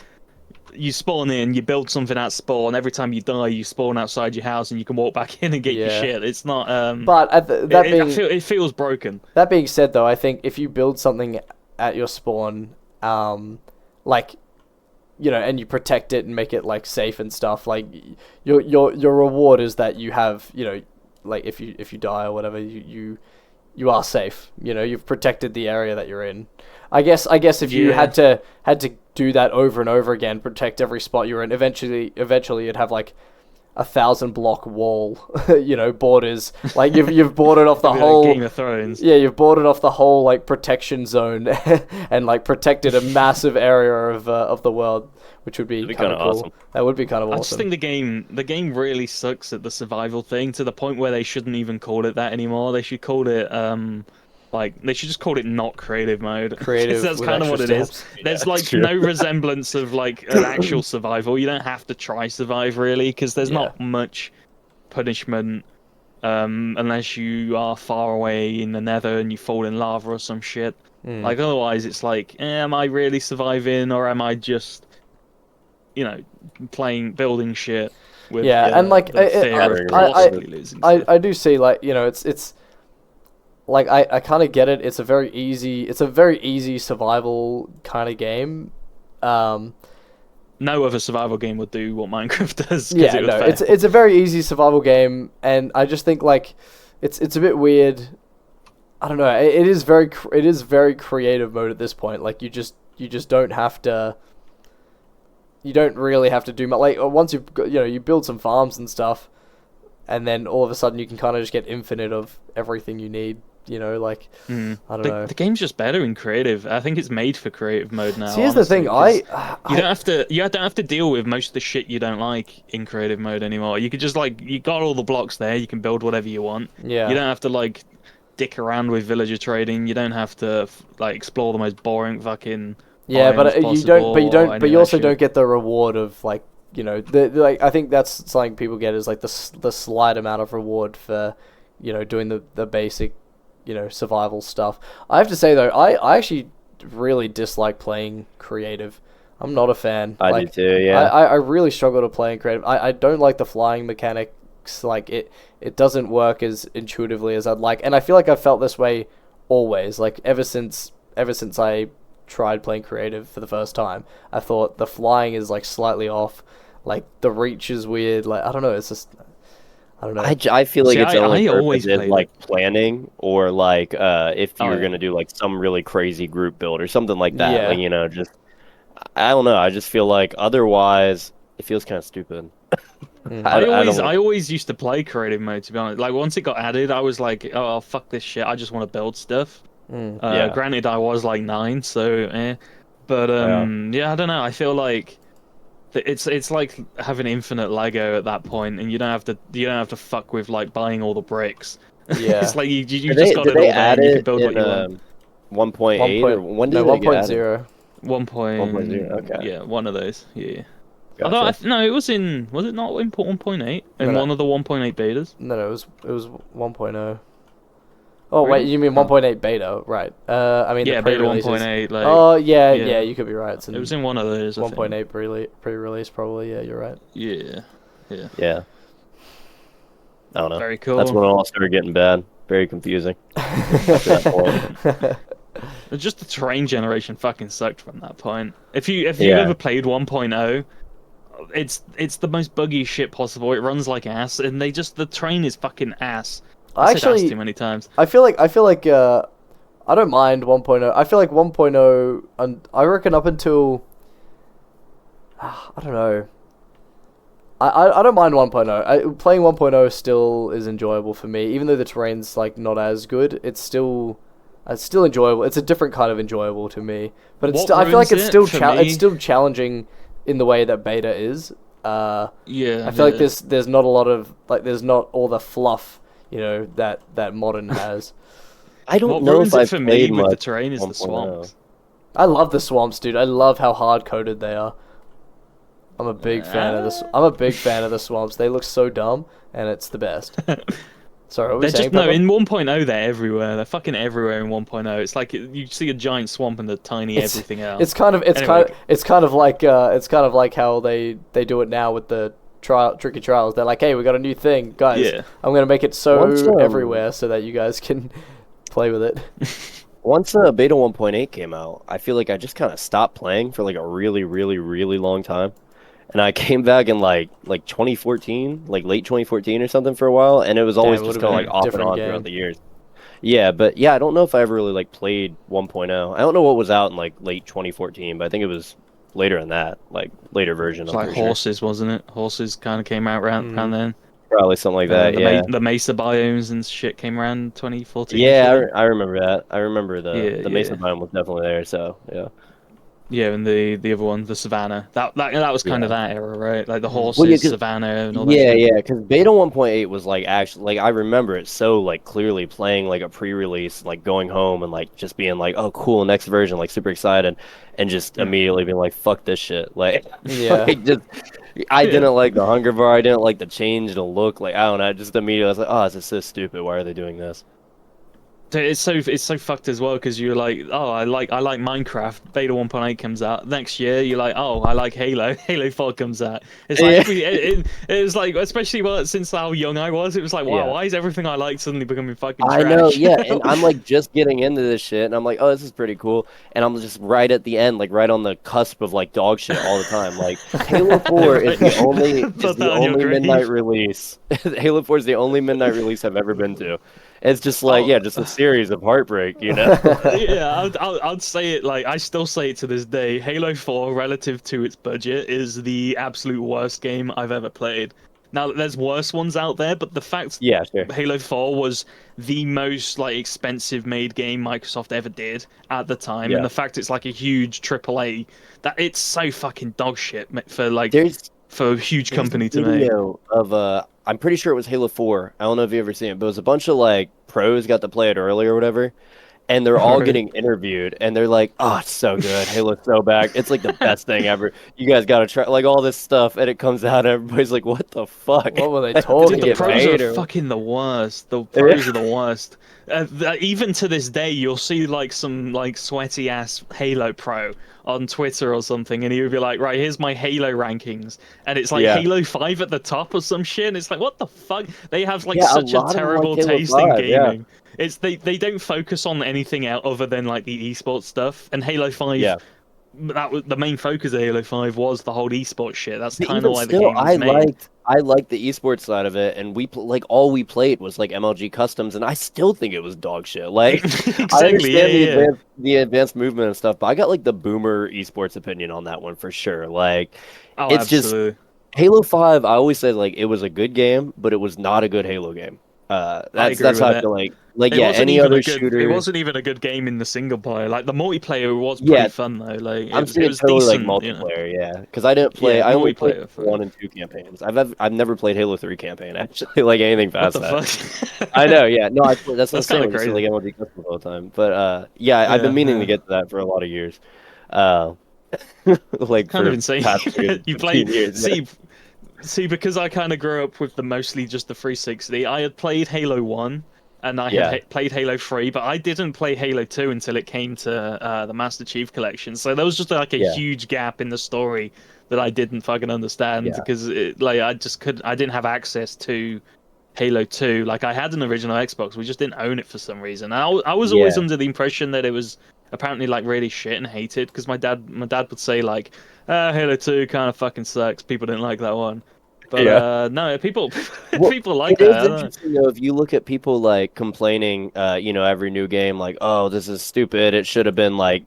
you spawn in, you build something at spawn. Every time you die, you spawn outside your house, and you can walk back in and get your Yeah. shit. It's not. But it feels broken. That being said, though, I think if you build something at your spawn, like, you know, and you protect it and make it like safe and stuff, like your reward is that you have, you know, like if you die or whatever, you are safe. You know, you've protected the area that you're in. I guess if you had to do that over and over again, protect every spot you're in, eventually you'd have like 1,000 block wall, you know, borders. Like you've boarded off the Like whole Game of Thrones. Yeah, you've boarded off the whole like protection zone and like protected a massive area of the world, which would be kind of cool. awesome. That would be kind of I awesome. just think the game really sucks at the survival thing to the point where they shouldn't even call it that anymore. They should call it like they should just call it not creative mode. Creative. That's with kind of what extra it is. steps. There's like true. no resemblance of like an actual survival. You don't have to try survive really, because there's not much punishment unless you are far away in the nether and you fall in lava or some shit. Like otherwise it's like, am I really surviving, or am I just, you know, building shit with and like the fear of possibly losing stuff. I do see, like, you know, it's like I kind of get it. It's a very easy survival kind of game. No other survival game would do what Minecraft does. Yeah, it would no, fail. it's a very easy survival game, and I just think like it's a bit weird. I don't know. It is very creative mode at this point. Like you just don't have to. You don't really have to do much. Like once you've got, you know, you build some farms and stuff, and then all of a sudden you can kind of just get infinite of everything you need. You know, like I don't know. The game's just better in creative. I think it's made for creative mode now. See, here's the thing. honestly, 'cause you don't have to deal with most of the shit you don't like in creative mode anymore. You could just like you got all the blocks there. You can build whatever you want. Yeah. You don't have to like dick around with villager trading. You don't have to like explore the most boring fucking. Yeah, but biomes you don't. But you possible don't. or any But of you that also shit. don't get the reward of like, you know, like I think that's something people get is like the slight amount of reward for doing the basic, survival stuff. I have to say though, I actually really dislike playing creative. I'm not a fan. I do too. Yeah. I really struggle to play in creative. I don't like the flying mechanics. Like it doesn't work as intuitively as I'd like, and I feel like I've felt this way always. Like ever since I tried playing creative for the first time, I thought the flying is like slightly off. Like the reach is weird. Like I don't know. It's just I don't know. I feel like See, its only I always purpose is played like planning, or like if Oh, you're yeah. gonna do like some really crazy group build or something like that. Yeah. Like just I don't know. I just feel like otherwise it feels kind of stupid. I don't. I always used to play creative mode, to be honest. Like once it got added, I was like, oh fuck this shit. I just want to build stuff. Yeah. Granted, I was like 9, so but yeah, I don't know. I feel like it's like having infinite Lego at that point, and you don't have to fuck with like buying all the bricks. Yeah. It's like you Did just got did it all they there, add and you can it build what you in want. 1.8 or when did it get added? 1.0. 1.0. Okay. Yeah, one of those. Yeah. Gotcha. Although no, it was it not in 1.8 in No. one of the 1.8 betas? No, it was 1.0. Oh Really? wait, you mean 1.8 beta, right? I mean Yeah, the beta pre-releases. 1.8. Like, Oh yeah, yeah. yeah, you could be right. It's it was in one of those. I think. 1.8 pre-release probably. Yeah, you're right. Yeah. Yeah. I don't know. Very cool. That's when it all started getting bad. Very confusing. After that point. Just the terrain generation fucking sucked from that point. If you've Yeah. ever played 1.0, it's the most buggy shit possible. It runs like ass, and the terrain is fucking ass. I said ass too many times. I feel like I don't mind 1.0. I feel like 1.0 and I reckon up until I don't know. I don't mind 1.0. Playing 1.0 still is enjoyable for me, even though the terrain's like not as good. It's still enjoyable. It's a different kind of enjoyable to me, but it's What still, I feel like ruins it's it still for me- it's still challenging in the way that beta is. Yeah. I feel like there's not a lot of there's not all the fluff that modern has. I don't What know ruins if it I've for me played with the much terrain is the 1.0. swamps. I love the swamps, dude. I love how hard coded they are. I'm a big fan of this. I'm a big fan of the swamps. They look so dumb, and it's the best. Sorry, what were we They're saying, just no Pepper? in 1.0. They're everywhere. They're fucking everywhere in 1.0. It's like you see a giant swamp and the tiny everything else. It's kind of like how they do it now with the tricky trials. They're like, hey, we got a new thing, guys. Yeah. I'm gonna make it so Once, everywhere so that you guys can play with it. Once beta 1.8 came out, I feel like I just kind of stopped playing for like a really, really, really long time. And I came back in like 2014, like late 2014 or something for a while, and it was always it just would've kind of been like a off and different on game. throughout the years. Yeah, but yeah, I don't know if I ever really like played 1.0. I don't know what was out in like late 2014, but I think it was later than that, like later version. It's I'm like pretty sure. Horses, wasn't it? Horses kind of came out around then. Probably something like that. Yeah. The Mesa biomes and shit came around 2014. Yeah, I remember that. I remember Yeah, the Mesa yeah. biome was definitely there. So yeah. Yeah, and the other one, the Savannah. That was kind of that era, right? Like the horses, Well, yeah, 'cause- Savannah, and all that Yeah, shit. yeah, because beta 1.8 was like actually like I remember it so like clearly playing like a pre-release, like going home and like just being like, oh cool, next version, like super excited, and just immediately being like, fuck this shit, like Yeah. like, just I didn't like the hunger bar, I didn't like the change, the look, like I don't know, I just immediately was like, oh, this is so stupid, why are they doing this? It's so fucked as well because you're like, oh, I like Minecraft. Beta 1.8 comes out next year. You're like, oh, I like Halo. Halo 4 comes out. It's like it was like, especially since how young I was, it was like, wow, Yeah. why is everything I like suddenly becoming fucking I trash? know, yeah, and I'm like just getting into this shit, and I'm like, oh, this is pretty cool, and I'm just right at the end, like right on the cusp of like dog shit all the time. Like Halo 4 is the only Put that on your grave. midnight release. Halo 4 is the only midnight release I've ever been to. It's just like just a series of heartbreak, you know. Yeah, I'd say it like I still say it to this day. Halo 4, relative to its budget, is the absolute worst game I've ever played. Now, there's worse ones out there, but the fact Yeah, sure. Halo 4 was the most like expensive made game Microsoft ever did at the time, Yeah. and the fact it's like a huge AAA, that it's so fucking dog shit for like for a huge company to make. Video of I'm pretty sure it was Halo 4. I don't know if you ever seen it, but it was a bunch of like pros got to play it early or whatever. and they're all Right. getting interviewed, and they're like, "Oh, it's so good. Halo's so back. It's like the best thing ever. You guys got to try like all this stuff." And it comes out, and everybody's like, "What the fuck? What were they Like, did it Dude, the talking get about? pros are made or?" fucking the worst. The Yeah. pros are the worst. Even to this day, you'll see like some like sweaty ass Halo pro on Twitter or something, and he would be like, "Right, here's my Halo rankings," and it's like Yeah. Halo 5 at the top or some shit. And it's like, what the fuck? They have like Yeah, a such a lot of them like terrible Halo taste in 5, yeah. gaming. It's they don't focus on anything else other than like the esports stuff. And Halo 5, Yeah. that was the main focus of Halo 5 was the whole esports shit. That's But kind of even why the still, game was made. I liked the esports side of it, and like all we played was like MLG customs, and I still think it was dog shit. Like I Exactly. Yeah, understand yeah, yeah. the advanced movement and stuff, but I got like the boomer esports opinion on that one for sure. Like Oh, it's just absolutely. Halo 5, I always said like it was a good game, but it was not a good Halo game. I agree That's with how I that. feel like yeah, any It other wasn't shooter. even a good game in the single player. Like the multiplayer was pretty Yeah, fun though. Like I'm it saying was totally like decent, you know. multiplayer, yeah. Because I didn't play. Yeah, I only played multiplayer. one and two campaigns. I've never played Halo 3 campaign actually, like anything What past the that. fuck? I know, yeah. No, that's what I'm That's kind saying. of We just like crazy. MLG custom all the time. But yeah, I've been Yeah, meaning to yeah. get to that for a lot of years. Uh, like Kind of for insane. past You play 15 years. Yeah. see because I kind of grew up with the mostly just the 360. I had played Halo 1 and I had Yeah. played Halo 3, but I didn't play Halo 2 until it came to the Master Chief Collection. So there was just like a Yeah. huge gap in the story that I didn't fucking understand Yeah. because like I didn't have access to Halo 2. Like I had an original Xbox, we just didn't own it for some reason. I was always Yeah. under the impression that it was apparently like really shit and hated because my dad would say like Halo 2 kind of fucking sucks. People didn't like that one. But Yeah. no, people Well, people like it is that. I don't interesting though if you look at people like complaining, every new game, like, oh, this is stupid. It should have been like,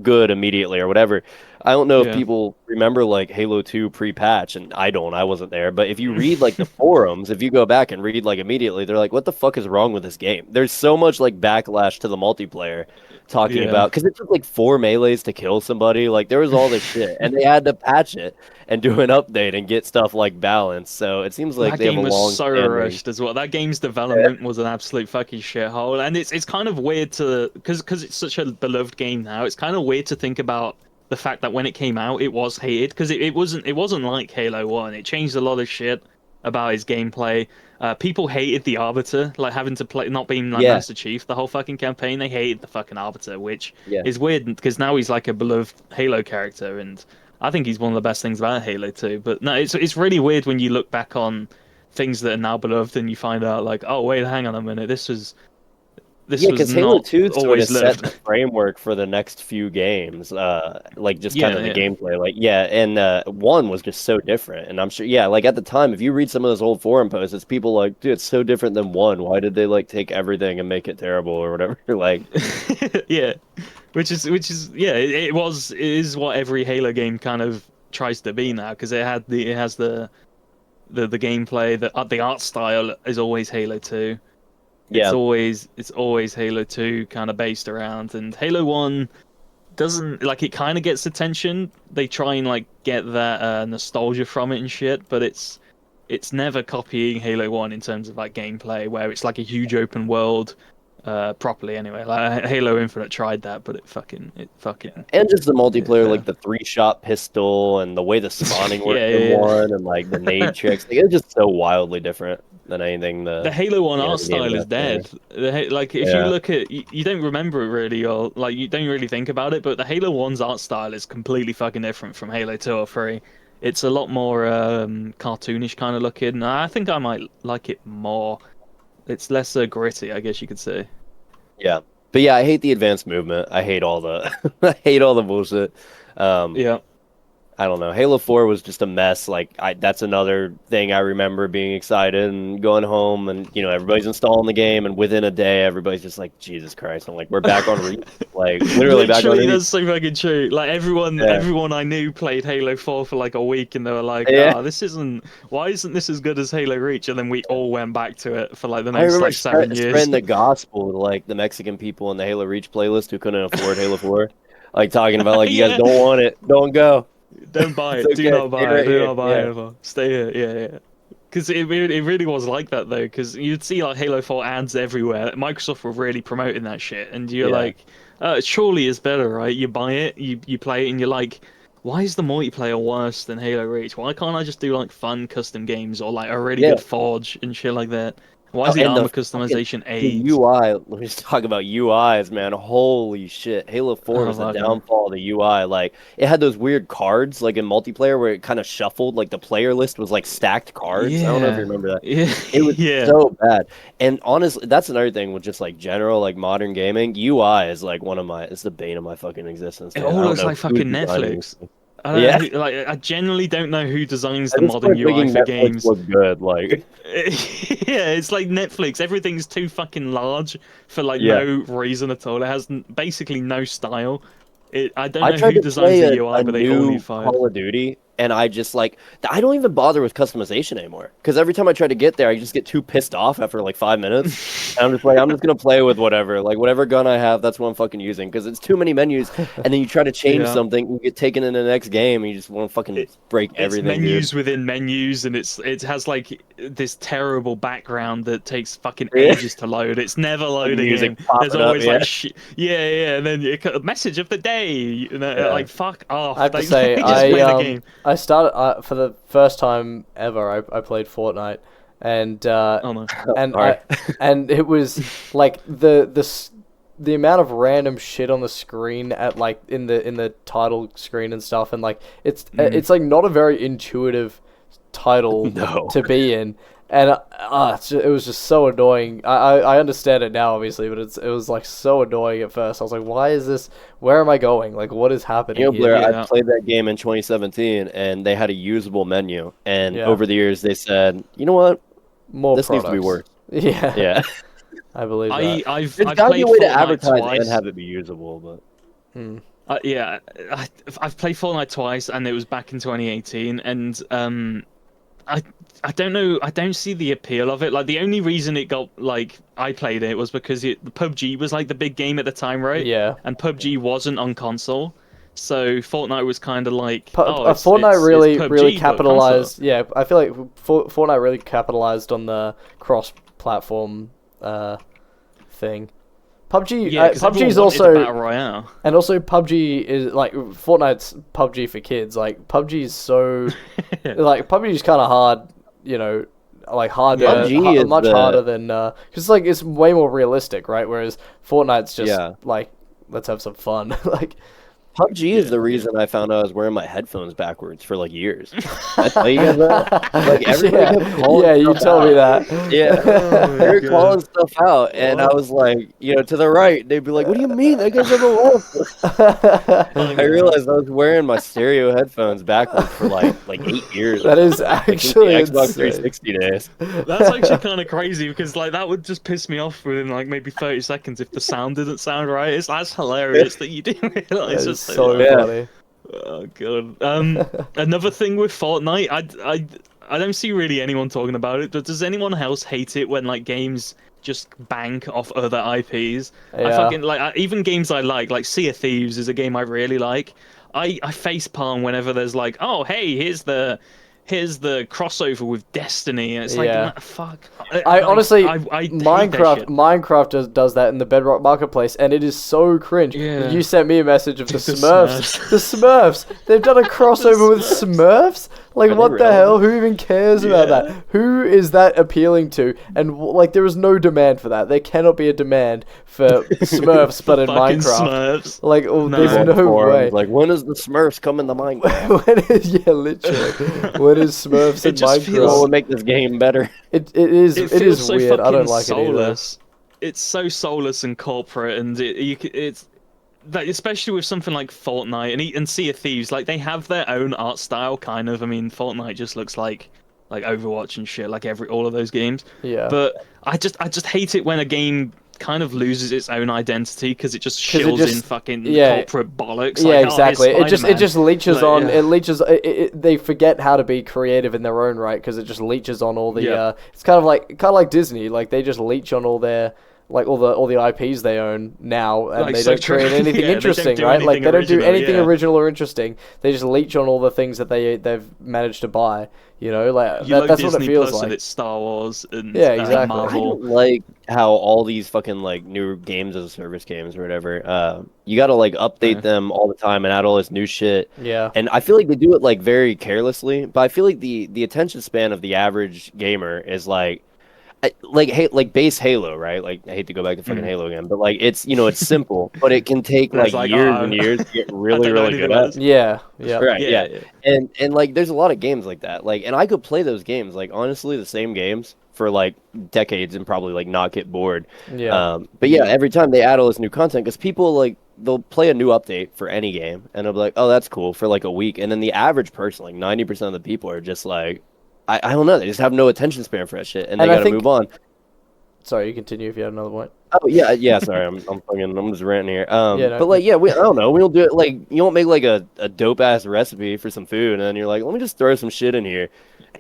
good immediately or whatever. I don't know if Yeah. people remember like Halo 2 pre-patch, and I don't. I wasn't there. But if you read like the forums, if you go back and read like immediately, they're like, what the fuck is wrong with this game? There's so much like backlash to the multiplayer talking Yeah. about because it took like 4 melees to kill somebody. Like there was all this shit, and they had to patch it and do an update and get stuff like balanced. So it seems like That they have a game was long so standing. rushed as well. That game's development was an absolute fucking shithole, and it's kind of weird to because it's such a beloved game now. It's kind of weird to think about the fact that when it came out, it was hated because it wasn't like Halo 1. It changed a lot of shit about its gameplay. People hated the Arbiter, like having to play not being like Yeah, Master Chief the whole fucking campaign. They hated the fucking Arbiter, which yeah, is weird because now he's like a beloved Halo character, and I think he's one of the best things about Halo 2. But no, it's really weird when you look back on things that are now beloved and you find out like, oh wait, hang on a minute, this yeah. was Because Halo not 2 sort of always set loved. the framework for the next few games. Like just kind Yeah, of the yeah. gameplay. Like yeah, and one was just so different. And I'm sure, yeah, like at the time, if you read some of those old forum posts, it's people like, dude, it's so different than one. Why did they like take everything and make it terrible or whatever? Like, Yeah, which is yeah, it is what every Halo game kind of tries to be now because it has the gameplay, the art style is always Halo 2. yeah, It's always Halo 2 kind of based around, and Halo 1 doesn't like it kind of gets attention. They try and like get that nostalgia from it and shit, but it's never copying Halo 1 in terms of like gameplay where it's like a huge open world properly anyway. Like Halo Infinite tried that, but it fucking and just the it multiplayer, like failed. the 3-shot pistol and the way the spawning Yeah, worked in yeah, yeah. one, and like the nade tricks. Like, it's just so wildly different than anything The Halo 1 art the game style is has before. dead. Like if you Yeah. look at you don't remember it really or like you don't really think about it, but the Halo 1's art style is completely fucking different from Halo 2 or 3. It's a lot more cartoonish kind of looking. And I think I might like it more. It's less gritty, I guess you could say. Yeah. But yeah, I hate the advanced movement. I hate all the I hate all the bullshit. Um Yeah. I don't know. Halo 4 was just a mess. Like that's another thing I remember being excited and going home, and everybody's installing the game, and within a day everybody's just like, Jesus Christ. I'm like, we're back on Reach. Like literally back on Literally, Reach. that's so fucking true. Like Yeah. everyone I knew played Halo 4 for like a week, and they were like, Yeah. "Ah, why isn't this as good as Halo Reach?" And then we all went back to it for like the I next remember like 7 years. spreading the gospel to like the Mexican people in the Halo Reach playlist who couldn't afford Halo 4. Like talking about like, you guys Yeah, don't want it, don't go. don't buy It's it. Do okay. not Stay buy it. right Do here. not buy Yeah. it. Ever. Stay here. Yeah, yeah. Because it really was like that though, because you'd see like Halo 4 ads everywhere. Microsoft were really promoting that shit, and you're Yeah. like, surely it's better, right? You buy it, you play it, and you're like, why is the multiplayer worse than Halo Reach? Why can't I just do like fun custom games or like a really Yeah. good Forge and shit like that? Why Oh, is the and armor fucking- customization the AIDS? UI. Let me just talk about UIs, man. Holy shit! Halo 4 Oh was the my God. downfall of the UI. Like it had those weird cards, like in multiplayer, where it kind of shuffled. Like the player list was like stacked cards. I don't know if you Yeah, remember that. yeah, It was yeah. so bad. And honestly, that's another thing with just like general like modern gaming. UI is like it's the bane of my fucking existence, It man. I all don't looks know like who's fucking designing Netflix. this. I don't Yeah, know who, like I genuinely don't know who designs I the just modern like UI making for Netflix games. look good. Like, Yeah, it's like Netflix. Everything's too fucking large for like yeah. no reason at all. It has basically no style. I don't I know tried who to designs play the a UI, but they all need new fired. Call of Duty, and I just like I don't even bother with customization anymore. Because every time I try to get there, I just get too pissed off after like 5 minutes. And I'm just like, I'm just gonna play with whatever gun I have, that's what I'm fucking using. Because it's too many menus, and then you try to change Yeah. something, you get taken in the next game, and you just want to fucking break It's everything, menus dude. within menus, and it has like this terrible background that takes fucking Yeah. ages to load. It's never And loading music in. There's popping up, always yeah. like yeah, and then message of the day. Yeah. Like fuck off. I have to They, say, they just made a game. I started for the first time ever. I played Fortnite, and Oh no. and Sorry. and it was like the amount of random shit on the screen at like in the title screen and stuff, and like it's like not a very intuitive title No. to be in, and it was just so annoying. I understand it now obviously, but it was like so annoying at first. I was like, why is this? Where am I going? Like, what is happening You know, Blair, here? Yeah. I played that game in 2017, and they had a usable menu. And Yeah. over the years, they said, you know what? More This needs to be products. worse. Yeah, Yeah. I believe that. I've There's I've gotta be played a way to Fortnite advertise twice. and have it be usable, but Hmm. Yeah, I've played Fortnite twice, and it was back in 2018, and I don't know, I don't see the appeal of it. Like the only reason it got like I played it was because PUBG was like the big game at the time, right? Yeah. And PUBG wasn't on console, so Fortnite was kind of like, Fortnite it's really PUBG, really but capitalized. console. Yeah, I feel like Fortnite really capitalized on the cross-platform thing. PUBG, Yeah, because PUBG is wanted a also, battle royale. and also PUBG is like Fortnite's PUBG for kids. Like PUBG is so, like PUBG is kind of hard, you know, like harder, PUBG is much the- harder than because like it's way more realistic, right? Whereas Fortnite's just Yeah. like let's have some fun, like. PUBG is the reason I found out I was wearing my headphones backwards for like years. I tell you guys that. Like everybody kept calling yeah, you stuff told me out. that. Yeah, Oh they my were God. calling stuff out, and I was like, you know, to the right, they'd be like, "What do you mean? That guy's on the left." I realized I was wearing my stereo headphones backwards for like 8 years. That is Like, since the actually Xbox insane. 360 days. That's actually kind of crazy because like that would just piss me off within like maybe 30 seconds if the sound didn't sound right. That's hilarious that you didn't That realize is it's so Yeah. funny. Oh god. Another thing with Fortnite, I don't see really anyone talking about it, but does anyone else hate it when like games just bank off other IPs? I Yeah. fucking like even games I like Sea of Thieves is a game I really like. I face palm whenever there's like, oh hey, here's the crossover with Destiny, and it's like, Yeah. fuck. I honestly, I hate that Minecraft shit. Minecraft does that in the Bedrock Marketplace, and it is so cringe. Yeah. You sent me a message of the The Smurfs. Smurfs. The Smurfs. They've done a crossover with Smurfs. Like, Are they what the really? hell? Who even cares about Yeah. that? Who is that appealing to? And like, there is no demand for that. There cannot be a demand for Smurfs, but in Fucking Minecraft. Smurfs. Like, oh, No. there's People on no forums, way. Like, when is the Smurfs coming to Minecraft? When is literally? When is Smurfs It in just Minecraft? feels- What would make this game better? It is It it feels is so weird. I don't fucking like it either. soulless. It's so soulless and corporate, and it's that especially with something like Fortnite and Sea of Thieves, like they have their own art style, kind of. I mean, Fortnite just looks like Overwatch and shit, like all of those games. Yeah. But I just hate it when a game kind of loses its own identity because it just 'Cause it shills just- in fucking yeah. corporate bollocks. Yeah, Like, exactly. Oh, here's It just leeches Like, on. yeah. It leeches. They forget how to be creative in their own right because it just leeches on all the. Yeah. It's kind of like Disney. Like they just leech on all their like all the IPs they own now, and Like, they so don't create true. anything Yeah, they don't interesting, do right? Like anything they don't do original, anything yeah. original or interesting. They just leech on all the things that they've managed to buy. You know, like You load that's Disney what it feels Plus like. and it's Star Wars and Yeah, exactly. I Marvel. don't like how all these fucking like new games as a service games or whatever. You gotta like update Yeah. them all the time and add all this new shit. Yeah. And I feel like they do it like very carelessly. But I feel like the attention span of the average gamer is like like base Halo, right? Like I hate to go back to fucking Halo again, but like it's it's simple, but it can take There's like like, years and years to get I really don't know really anything good about at. this. Yeah. Yeah. Right, Yeah, yeah. And like there's a lot of games like that. Like and I could play those games, like honestly the same games for like decades and probably like not get bored. Yeah. But yeah, every time they add all this new content cuz people like they'll play a new update for any game and they'll be like, "Oh, that's cool" for like a week. And then the average person, like 90% of the people are just like I don't know, they just have no attention span for that shit and they And I got to think move on. Sorry, you continue if you have another point. Oh yeah. Sorry, I'm just ranting here. Yeah, no, But like, yeah, I don't know. We don't do it like you don't make like a dope ass recipe for some food, and then you're like, let me just throw some shit in here.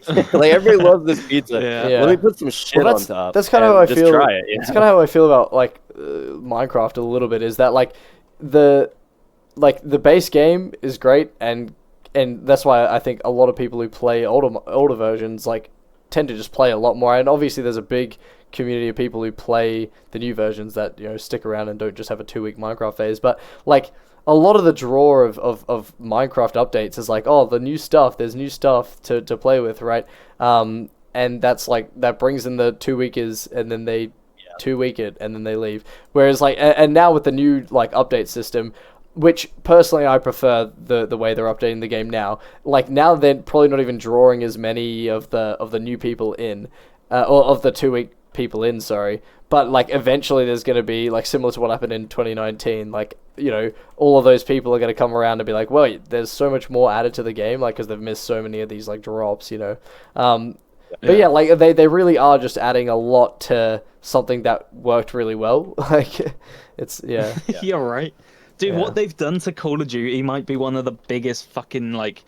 Like everybody loves this pizza. Yeah. Yeah. Let me put some shit Well, on top. that's kind of and how I just feel. Try it. It's kind of how I feel about like Minecraft a little bit. Is that like the base game is great, and that's why I think a lot of people who play older versions like tend to just play a lot more. And obviously, there's a big community of people who play the new versions that stick around and don't just have a 2-week Minecraft phase. But like a lot of the draw of Minecraft updates is like, oh, the new stuff. There's new stuff to play with, right? And that's like that brings in the 2-weekers, and then they 2-week it, and then they leave. Whereas like and now with the new like update system, which personally I prefer the way they're updating the game now. Like now they're probably not even drawing as many of the new people in, or of the 2-week people in, sorry. But like eventually there's going to be like similar to what happened in 2019, like all of those people are going to come around and be like, well, there's so much more added to the game, like because they've missed so many of these like drops. But yeah, like they really are just adding a lot to something that worked really well. Like it's You're right. Dude, Yeah. what they've done to Call of Duty might be one of the biggest fucking like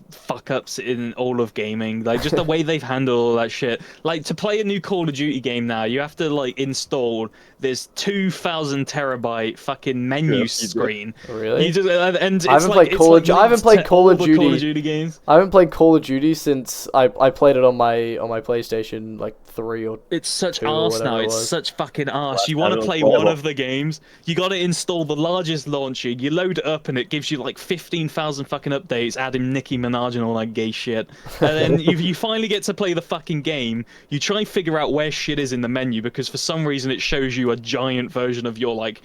fuck ups in all of gaming. Like just the way they've handled all that shit. Like to play a new Call of Duty game now, you have to like install this 2,000 terabyte fucking menu screen. Really? You just, and it's I haven't like, played Call of I haven't played Call of Call Duty. of Duty games. I haven't played Call of Duty since I played it on my PlayStation like 3 or It's such 2 or arse whatever now. it It's was. such fucking arse. Last You time want it to was play playable. one of the games, you got to install the largest launcher. You load it up, and it gives you like 15,000 fucking updates, adding Nicki Minaj and all that gay shit. And then you finally get to play the fucking game. You try and figure out where shit is in the menu because for some reason it shows you a giant version of your like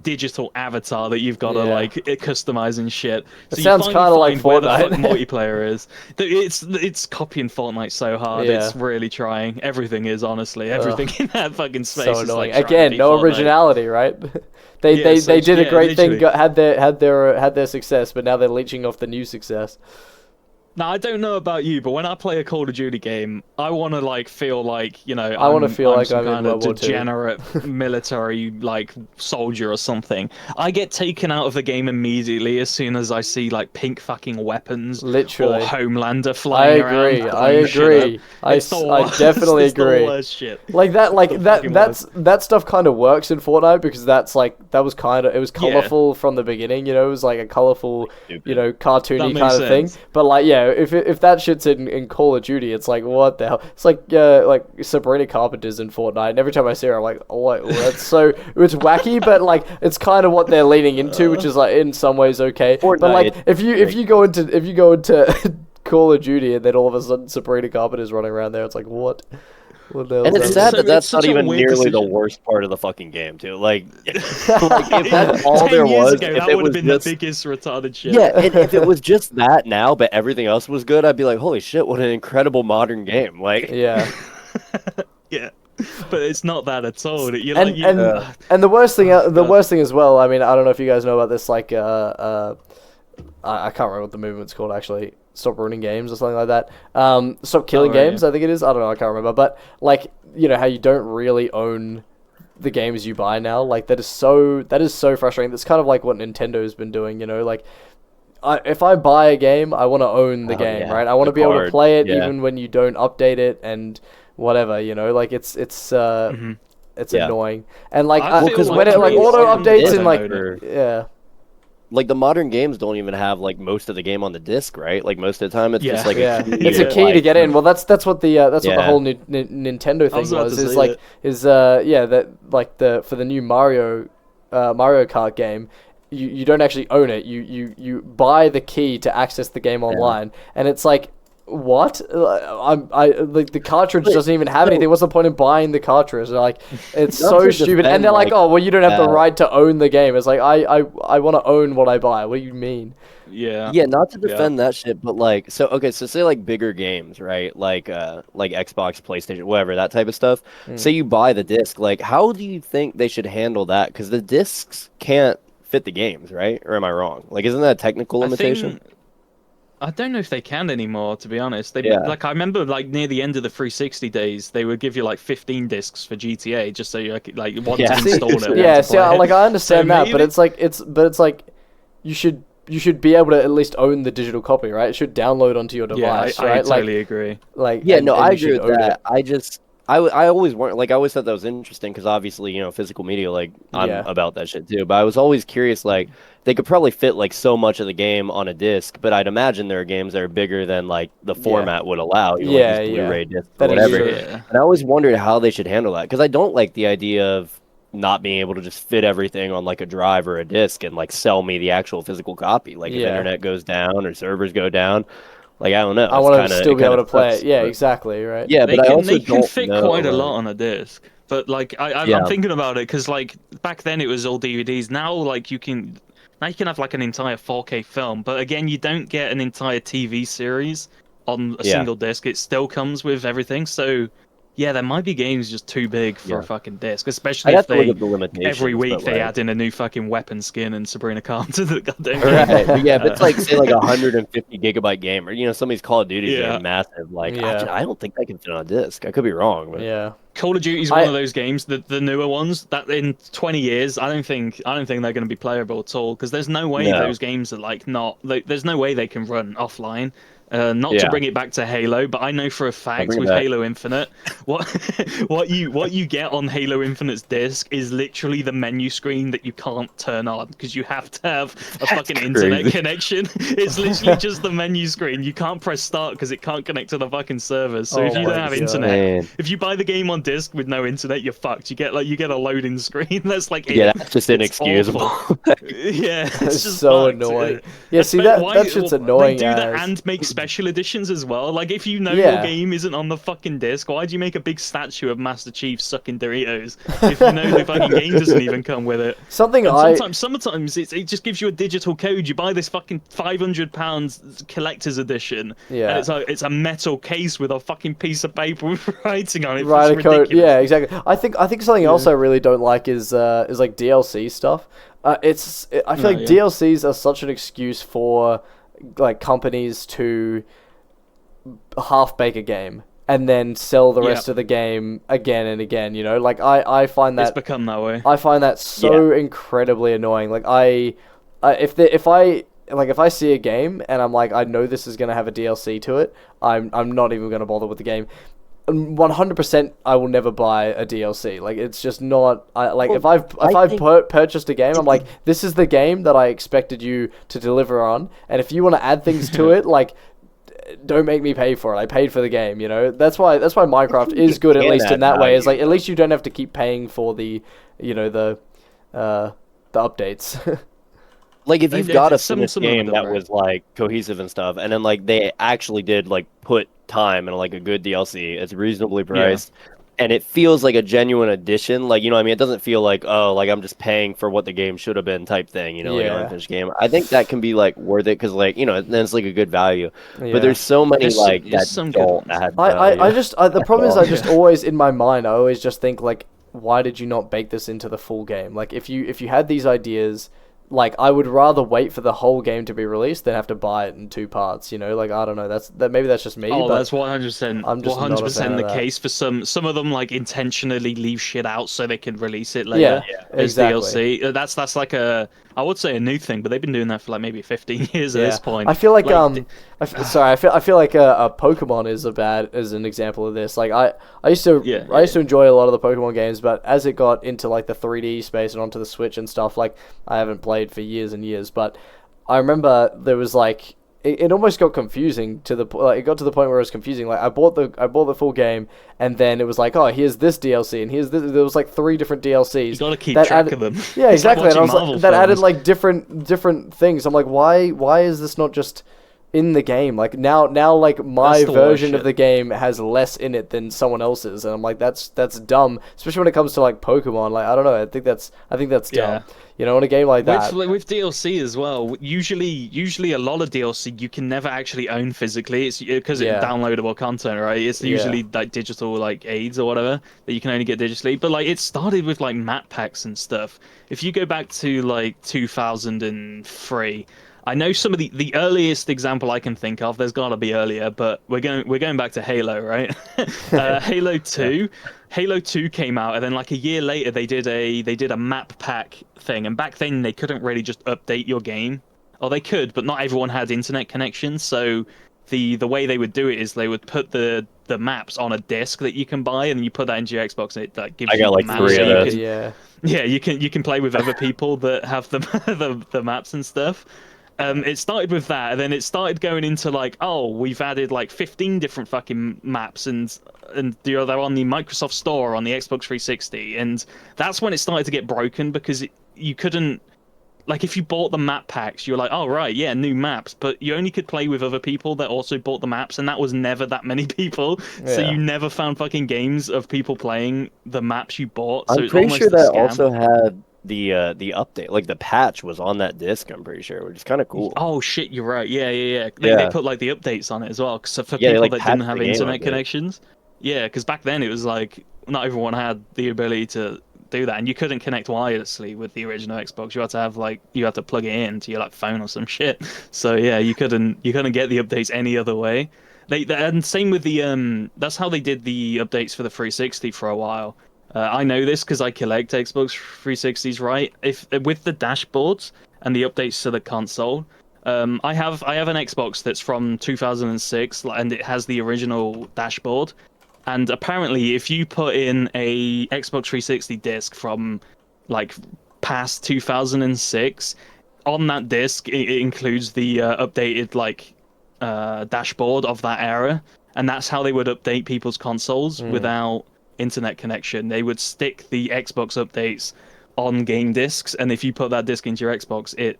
digital avatar that you've got to Yeah. like customize and shit. It So sounds you kinda finally like find where the fuck Fortnite. multiplayer is. It's copying Fortnite so hard. Yeah. It's really trying. Everything is honestly everything in that fucking space. So is annoying. like trying to Again, be no Fortnite. originality, right? they Yeah, they so did a yeah, great thing, literally. had their success, but now they're leeching off the new success. Now I don't know about you, but when I play a Call of Duty game, I want to like feel like I wanna feel like some I'm in kind of World War II. degenerate military like soldier or something. I get taken out of the game immediately as soon as I see like pink fucking weapons, Literally. or Homelander I flying agree. around. I blowing shit up. agree. It's the I worst. definitely It's agree. The worst shit. Like that, like The that. fucking That stuff kind of works in Fortnite because that's like that was kind of it was Yeah. colorful from the beginning. It was like a colorful, Stupid. cartoony That makes kind of thing. sense. But like, yeah, if that shit's in Call of Duty, it's like what the hell? It's like Sabrina Carpenter's in Fortnite, and every time I see her, I'm like, oh, well, that's so it's wacky, but like it's kind of what they're leaning into, which is like in some ways okay. But like Fortnite, if you go into Call of Duty and then all of a sudden Sabrina Carpenter's running around there, it's like what? What the hell And is it's that? sad So that that's it's not such a even weird nearly the decision. worst part of the fucking game, too. Like if that's all 10 there years was, ago, if that it would was have been just the biggest retarded shit. yeah, and if it was just that now, but everything else was good, I'd be like, holy shit, what an incredible modern game! Like, Yeah. Yeah, but it's not that at all. You're And like, you, and the worst thing God. as well. I mean, I don't know if you guys know about this. Like, I can't remember what the movement's called actually. Stop ruining games or something like that. Stop killing right, games. I think it is. I don't know. I can't remember. But like, how you don't really own the games you buy now. Like that is so frustrating. That's kind of like what Nintendo's been doing. Like. If I buy a game, I want to own the game, yeah, right? I want to the be able to card, play it yeah. even when you don't update it and whatever, like it's it's Yeah. annoying. And like I feel because like when it like games auto on updates disc and like are- yeah. Like the modern games don't even have like most of the game on the disc, right? Like most of the time, it's just Yeah. like Yeah, a key. it's a Yeah. key to get in. Well, that's what the Yeah. whole Nintendo I was thing about was. to Is say like that. yeah, that like for the new Mario Kart game, you don't actually own it. You buy the key to access the game online, and it's like. What? I like the cartridge But- doesn't even have anything. What's the point in buying the cartridge? Like, it's Not so to stupid. And defend, they're like, like, oh, well, you don't have the uh, right to own the game. It's like I want to own what I buy. What do you mean? Yeah. Yeah, not to Yeah. defend that shit, but like, so okay, so say like bigger games, right? Like Xbox, PlayStation, whatever, that type of stuff. Say you buy the disc, like, how do you think they should handle that? Because the discs can't fit the games, right? Or am I wrong? Like, isn't that a technical limitation? I don't know if they can anymore, to be honest. They Yeah. like I remember like near the end of the 360 days, they would give you like 15 discs for GTA just so you like want Yeah. to See, install it. Yeah, want to see, play it. like I understand So that, but maybe- it's like you should be able to at least own the digital copy, right? It should download onto your Yeah, device, I right? totally agree. Like Yeah, and- no, and I you agree should with own that. it. I always want, like, I always thought that was interesting because obviously, physical media, like, I'm Yeah. about that shit too. But I was always curious, like, they could probably fit like so much of the game on a disc, but I'd imagine there are games that are bigger than like the format would allow, like Yeah, just yeah. Blu-ray discs That or is whatever. true. Yeah. And I always wondered how they should handle that because I don't like the idea of not being able to just fit everything on like a drive or a disc and like sell me the actual physical copy. Like if Yeah. internet goes down or servers go down, like I don't know. I it's want to kinda- still it be able kinda to play sucks, it. Yeah, but- exactly, right? Yeah, but I also they can don't fit know, quite a like- lot on a disc. But like Yeah. I'm thinking about it because like back then it was all DVDs. Now you can have like an entire 4K film, but again you don't get an entire TV series on a Yeah. single disc. It still comes with everything. So yeah, there might be games just too big for Yeah. a fucking disc, I'd especially have if to look they at the limitations. every week but, they like- add in a new fucking weapon skin and Sabrina Carpenter to the goddamn Right, but yeah, if game. it's like say like a 150 gigabyte game, or some of these Call of Duty Yeah. games massive. Like Yeah. I don't think that can fit on a disc. I could be wrong, but Yeah. Call of Duty is one of those games, the newer ones, that in 20 years, I don't think they're going to be playable at all because there's no way No. those games are like not. There's no way they can run offline. Not to Yeah. bring it back to Halo, but I know for a fact bring it with back. Halo Infinite, what what you get on Halo Infinite's disc is literally the menu screen that you can't turn on because you have to have a fucking internet crazy. connection. It's literally just the menu screen. You can't press start because it can't connect to the fucking servers. So Oh if you my don't have God. internet, Man. if you buy the game on disc with no internet, you're fucked. You get a loading screen. That's like it. yeah, that's just It's inexcusable. awful. Yeah, it's That's just so fucked. annoying. Yeah, see that shit's annoying. They do that as- and make special editions as well. Like if you know Yeah. your game isn't on the fucking disc, why do you make a big statue of Master Chief sucking Doritos if you know the fucking game doesn't even come with it? Something And sometimes it just gives you a digital code. You buy this fucking £500 collector's edition, Yeah. and it's a metal case with a fucking piece of paper with writing on it. write It's a code. ridiculous. Yeah, exactly. I think something else I really don't like is like DLC stuff. I feel No, like yeah. DLCs are such an excuse for like companies to half bake a game and then sell the rest of the game again and again. Like I find It's that become that way. I find that so incredibly annoying. Like if I see a game and I'm like, I know this is gonna have a DLC to it, I'm not even gonna bother with the game. 100% I will never buy a DLC. Like it's just not. If I've purchased a game, I'm like, this is the game that I expected you to deliver on, and if you want to add things to it, like, don't make me pay for it. I paid for the game. That's why Minecraft is good, at can least in add that way. Is value, like at least you don't have to keep paying for the updates. Like if They- you've got a some finished of them game are that right. was like cohesive and stuff, and then like they actually did like put time in like a good DLC, it's reasonably priced, and it feels like a genuine addition. Like what I mean, it doesn't feel like like I'm just paying for what the game should have been type thing. Like an Yeah. unfinished game. I think that can be like worth it because then it's like a good value. Yeah. But there's so many There's like there's that some good don't ones. add I value. just the problem is I just Yeah. always in my mind I always just think like, why did you not bake this into the full game? Like if you had these ideas, like I would rather wait for the whole game to be released than have to buy it in 2 parts. You know, like I don't know. Maybe that's just me. Oh, but that's 100%, I'm just not a fan 100% of the that. case for some of them. Like intentionally leave shit out so they can release it Yeah, later as exactly. DLC. That's like I would say a new thing, but they've been doing that for like maybe 15 years at Yeah, this point. I feel like Like, sorry, I feel like a Pokemon is is an example of this. Like I used to Yeah, I used to enjoy a lot of the Pokemon games, but as it got into like the 3D space and onto the Switch and stuff, like I haven't played for years and years. But I remember there was like it almost got confusing to like it got to the point where it was confusing. Like I bought the full game, and then it was like, oh, here's this DLC and here's this. There was like 3 different DLCs. you gotta keep that track added, of them. Yeah, It's like exactly. And I was watching like, Marvel that added films. like different things. I'm like, why is this not just in the game? Like now like my That's the worst version of shit. the game has less in it than someone else's, and I'm like, that's dumb, especially when it comes to like Pokemon. Like I don't know, I think that's Yeah. dumb. You know, in a game like that. With DLC as well, usually a lot of DLC you can never actually own physically. It's because Yeah. it's downloadable content, right? It's Yeah. usually like digital like aids or whatever that you can only get digitally. But like it started with like map packs and stuff. If you go back to like 2003, I know some of the earliest example I can think of. There's gotta be earlier, but we're going back to Halo, right? Halo 2. Halo 2 came out, and then like a year later they did a map pack thing. And back then they couldn't really just update your game, or they could, but not everyone had internet connections. So the way they would do it is they would put the maps on a disc that you can buy, and then you put that into your Xbox, and it like gives I you got the like maps, 3 so of you those. can Yeah. you can play with other people that have the maps and stuff. It started with that, and then it started going into like, oh, we've added like 15 different fucking maps, and they're on the Microsoft Store on the Xbox 360, and that's when it started to get broken because you couldn't. Like, if you bought the map packs, you're like, oh, right, yeah, new maps. But you only could play with other people that also bought the maps, and that was never that many people. So Yeah. you never found fucking games of people playing the maps you bought. So I'm it's pretty almost sure a that scam. also had the update, like the patch was on that disc. I'm pretty sure, which is kind of cool. Oh, shit, you're right. Yeah. They Yeah. put, like, the updates on it as well. So for Yeah, they people like that didn't patched have the game internet up, connections. Yeah, because back then it was like, not everyone had the ability to do that, and you couldn't connect wirelessly with the original Xbox. You had to have you had to plug it in to your like phone or some shit. So yeah, you couldn't get the updates any other way. And same with the that's how they did the updates for the 360 for a while. I know this because I collect Xbox 360s, right? If with the dashboards and the updates to the console. I have an Xbox that's from 2006, and it has the original dashboard. And apparently, if you put in a Xbox 360 disc from like past 2006, on that disc it includes the updated like dashboard of that era, and that's how they would update people's consoles without internet connection. They would stick the Xbox updates on game discs, and if you put that disc into your Xbox, it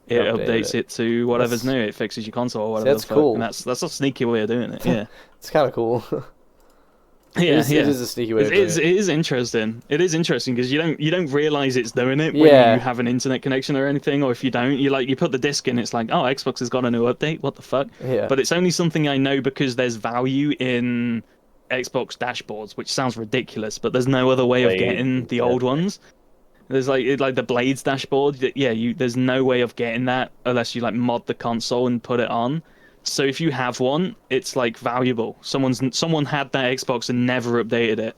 updates it to whatever's new. It fixes your console or whatever. That's cool. And that's a sneaky way of doing it. Yeah. It's kind of cool. Yeah, It is a sneaky way of doing it. It is interesting. It is interesting because you don't realize it's doing it when Yeah. you have an internet connection or anything, or if you don't, you put the disc in, it's like, oh, Xbox has got a new update. What the fuck? Yeah. But it's only something I know because there's value in Xbox dashboards, which sounds ridiculous, but there's no other way of Blades, getting the yeah. old ones. There's like the Blades dashboard. There's no way of getting that unless you like mod the console and put it on. So if you have one, it's like valuable. Someone had that Xbox and never updated it.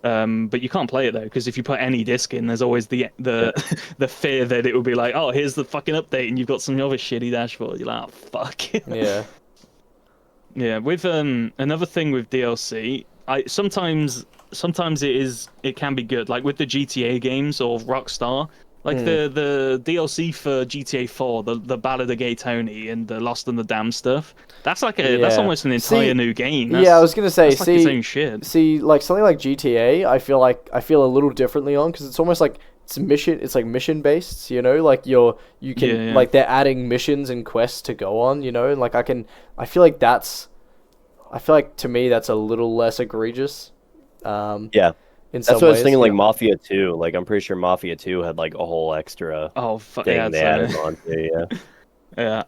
But you can't play it though, because if you put any disc in, there's always the the fear that it will be like, oh, here's the fucking update, and you've got some other shitty dashboard. You're like, oh fuck. Yeah. Yeah. With another thing with DLC, sometimes it can be good, like with the GTA games or Rockstar. Like the DLC for GTA 4, the Ballad of Gay Tony and the Lost and the Damned stuff. That's like that's almost an entire new game. Yeah, I was gonna say, that's like its own shit. See, like something like GTA, I feel a little differently on because it's almost like it's like mission based. You know, like you can like they're adding missions and quests to go on. You know, and like I feel like to me that's a little less egregious. Yeah. In That's some what I was ways. thinking, like Mafia 2. Like, I'm pretty sure Mafia 2 had, like, a whole extra thing they added on to, yeah. Yeah.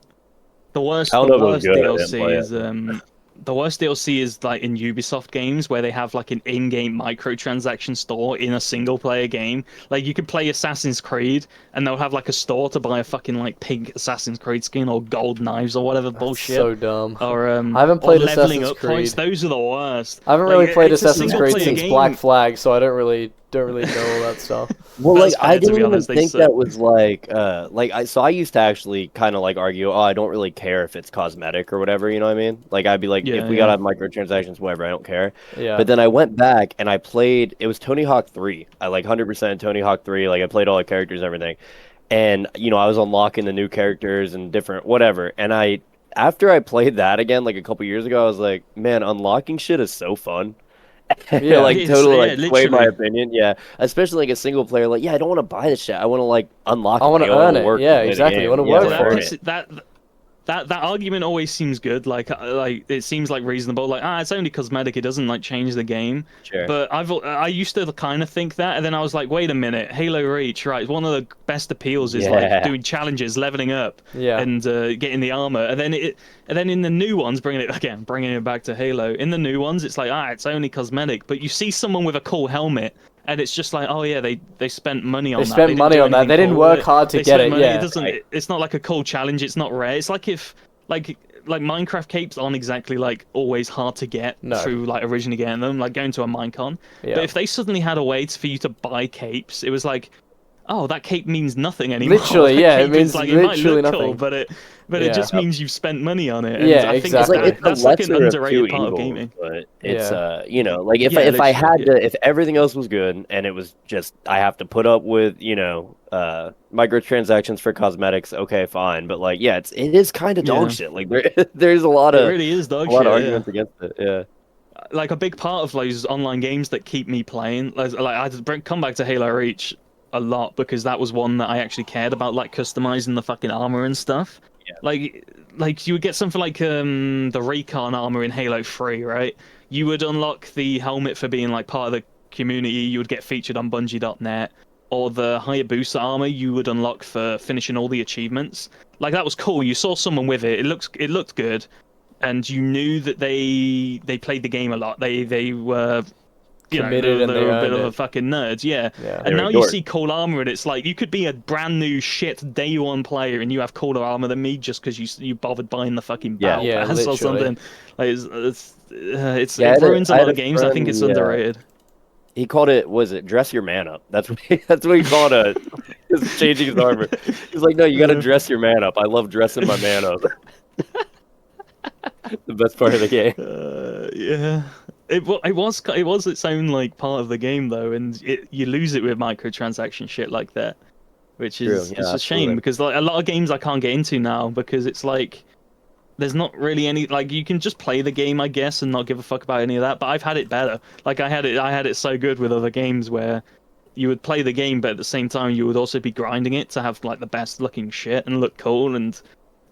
The worst I don't know if it was good, I didn't DLC play is it. the worst DLC is like in Ubisoft games where they have like an in-game microtransaction store in a single-player game. Like you could play Assassin's Creed and they'll have like a store to buy a fucking like pink Assassin's Creed skin or gold knives or whatever bullshit. So dumb. Or I haven't played or leveling Assassin's up points. Creed. Those are the worst. I haven't Like, really played it's a Assassin's Creed single-player since game. Black Flag, so I don't really know all that stuff. Well, That's like I fair, to didn't be even honest, they think suck. that was I used to actually kind of like argue, oh, I don't really care if it's cosmetic or whatever, you know what I mean? Like I'd be like, Yeah, if we yeah. gotta have microtransactions, whatever, I don't care. Yeah. But then I went back and I played. It was Tony Hawk 3. I like 100% Tony Hawk 3. Like I played all the characters and everything, and I was unlocking the new characters and different whatever. And after I played that again, like a couple years ago, I was like, man, unlocking shit is so fun. Yeah. Like It's- totally yeah, like swayed my literally. opinion. Yeah, especially like a single player. Like, yeah, I don't want to buy this shit. I want to like unlock. I want to want earn to it. work Yeah, and play the exactly. You game. want to Yeah, work So for earn it. that argument always seems good. Like it seems like reasonable. Like it's only cosmetic. It doesn't like change the game. Sure. But I used to kind of think that, and then I was like, wait a minute, Halo Reach, right? One of the best appeals is like Yeah. doing challenges, leveling up, Yeah. and getting the armor. And then in the new ones, bringing it back to Halo. In the new ones, it's like it's only cosmetic. But you see someone with a cool helmet. And it's just like, oh yeah, they spent money on They that. spent didn't money do on that. anything They didn't cool with work it. hard to They get spent it. money. Yeah. It doesn't. Right. It's not like a cool challenge. It's not rare. It's like if like Minecraft capes aren't exactly like always hard to get No. through like originally getting them, like going to a minecon. Yeah. But if they suddenly had a way for you to buy capes, it was like, oh, that cape means nothing anymore. Literally, That yeah, it cape means is, like, it might literally look cool, nothing. but it Yeah. just means you've spent money on it. And Yeah, I think It's exactly. like it's the that's like an lesser of two underrated part of evils, gaming. but it's Yeah. like if Yeah, if I had literally, to, if everything else was good and it was just I have to put up with microtransactions for cosmetics, okay, fine. But like, yeah, it is kind of dog Yeah. shit. Like there's a lot It of really is dog a lot shit. of Yeah. arguments against it. Yeah. Like a big part of those online games that keep me playing, like come back to Halo Reach a lot because that was one that I actually cared about, like customizing the fucking armor and stuff. Yeah. Like you would get something like the recon armor in Halo 3, right? You would unlock the helmet for being like part of the community. You would get featured on Bungie.net, or the Hayabusa armor you would unlock for finishing all the achievements. Like that was cool. You saw someone with it. It looked good. And you knew that they played the game a lot. They were Committed and they they were a bit earned of a it. fucking nerds, yeah. Yeah. And They now were you dorks. see cool armor, and it's like you could be a brand new shit day one player, and you have cooler armor than me just because you bothered buying the fucking Yeah. battle Yeah, pass or literally. something. Like Yeah, it ruins a I lot had of a games. I think friend, it's yeah. underrated. He called it, was it dress your man up? That's that's what he called it. Just changing his armor. He's like, no, you got to dress your man up. I love dressing my man up. The best part of the game. Yeah. It was its own like part of the game though, and you lose it with microtransaction shit like that, which True, is yeah, it's a shame absolutely. because like a lot of games I can't get into now because it's like there's not really any like you can just play the game I guess and not give a fuck about any of that. But I've had it better. Like I had it so good with other games where you would play the game, but at the same time you would also be grinding it to have like the best looking shit and look cool and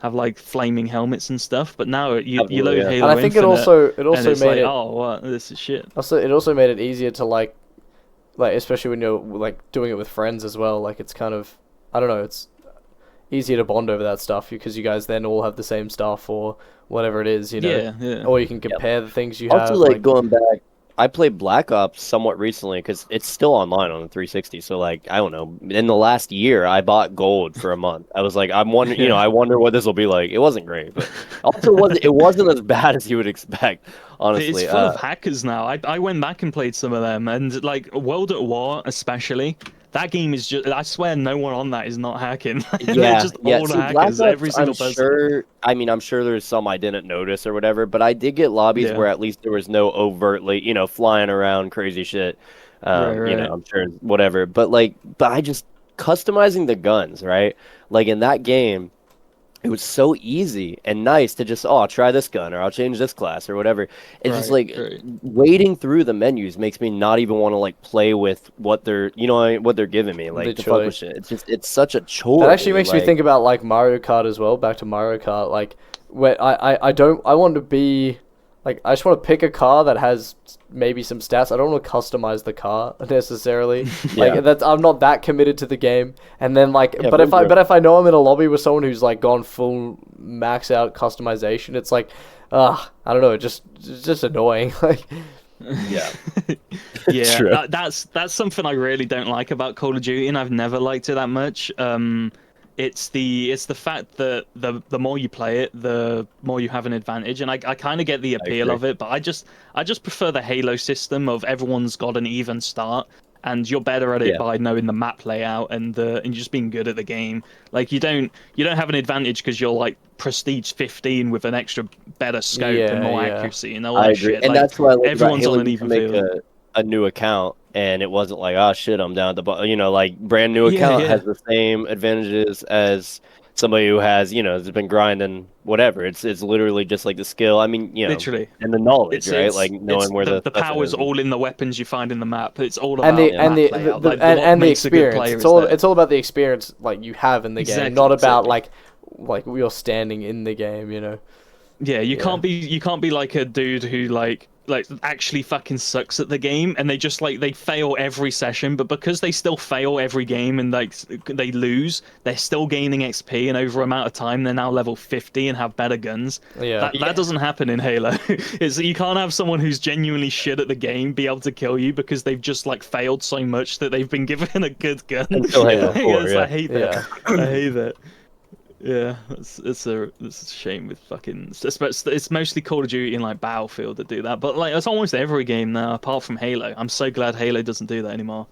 have like flaming helmets and stuff. But now you Absolutely, load yeah. Halo And I think Infinite, it and also it's made like, it oh, what? This is shit. it also made it easier to like especially when you're like doing it with friends as well. Like it's kind of I don't know, it's easier to bond over that stuff because you guys then all have the same stuff or whatever it is, you know. Yeah, yeah. Or you can compare the things you Also, have. like going back, I played Black Ops somewhat recently because it's still online on the 360. So, like, I don't know. In the last year, I bought gold for a month. I was like, I'm wondering, Yeah. I wonder what this will be like. It wasn't great, but also it wasn't as bad as you would expect, honestly. It's full of hackers now. I went back and played some of them, and like World at War, especially. That game is just. I swear, no one on that is not hacking. They're Yeah, just yeah. all See, hackers. Black Ops, Every single I'm person. sure. I mean, I'm sure there's some I didn't notice or whatever, but I did get lobbies Yeah. where at least there was no overtly, flying around crazy shit. Right. I'm sure whatever. But I just customizing the guns, right? Like in that game, it was so easy and nice to just, I'll try this gun or I'll change this class or whatever. It's just like Right. wading through the menus makes me not even want to like play with what they're, what they're giving me, like to fuck Literally. with shit. It's such a chore. That actually makes me like- think about like Mario Kart as well. Back to Mario Kart, like where I want to be like I just want to pick a car that has maybe some stats. I don't want to customize the car necessarily. Yeah. Like that's I'm not that committed to the game. And then like, Yeah, but me too. if I know I'm in a lobby with someone who's like gone full max out customization, it's like, I don't know, it's just annoying. Like, Yeah. Yeah, True. that's something I really don't like about Call of Duty, and I've never liked it that much. It's the fact that the more you play it, the more you have an advantage, and I kind of get the appeal agree. of it, but I just prefer the Halo system of everyone's got an even start, and you're better at it Yeah. by knowing the map layout and just being good at the game. Like you don't have an advantage because you're like prestige 15 with an extra better scope Yeah, and more yeah. accuracy and all I that agree, shit. and Like that's what I like about everyone's Halo. on an You can even make field. a new account, and it wasn't like, oh shit, I'm down at the bottom. You know, like brand new Yeah, account yeah. has the same advantages as somebody who has, has been grinding whatever. It's literally just like the skill. I mean, Literally. and the knowledge, It's right? Like it's knowing where the the stuff power's is. all in the weapons you find in the map. It's all And about Yeah. map layout. Like what and the makes a good experience. player is there. It's all about the experience like you have in the game, Exactly, not about exactly. like you're standing in the game. You know. Yeah, you Yeah. can't be like a dude who like actually fucking sucks at the game and they just like they fail every session, but because they still fail every game and like they lose, they're still gaining XP and over amount of time they're now level 50 and have better guns. Yeah. That doesn't happen in Halo. It's you can't have someone who's genuinely shit at the game be able to kill you because they've just like failed so much that they've been given a good gun. Until Halo 4, Yes, yeah. I hate that. I hate that. Yeah, it's a shame with fucking. It's mostly Call of Duty and like Battlefield that do that, but like it's almost every game now apart from Halo. I'm so glad Halo doesn't do that anymore.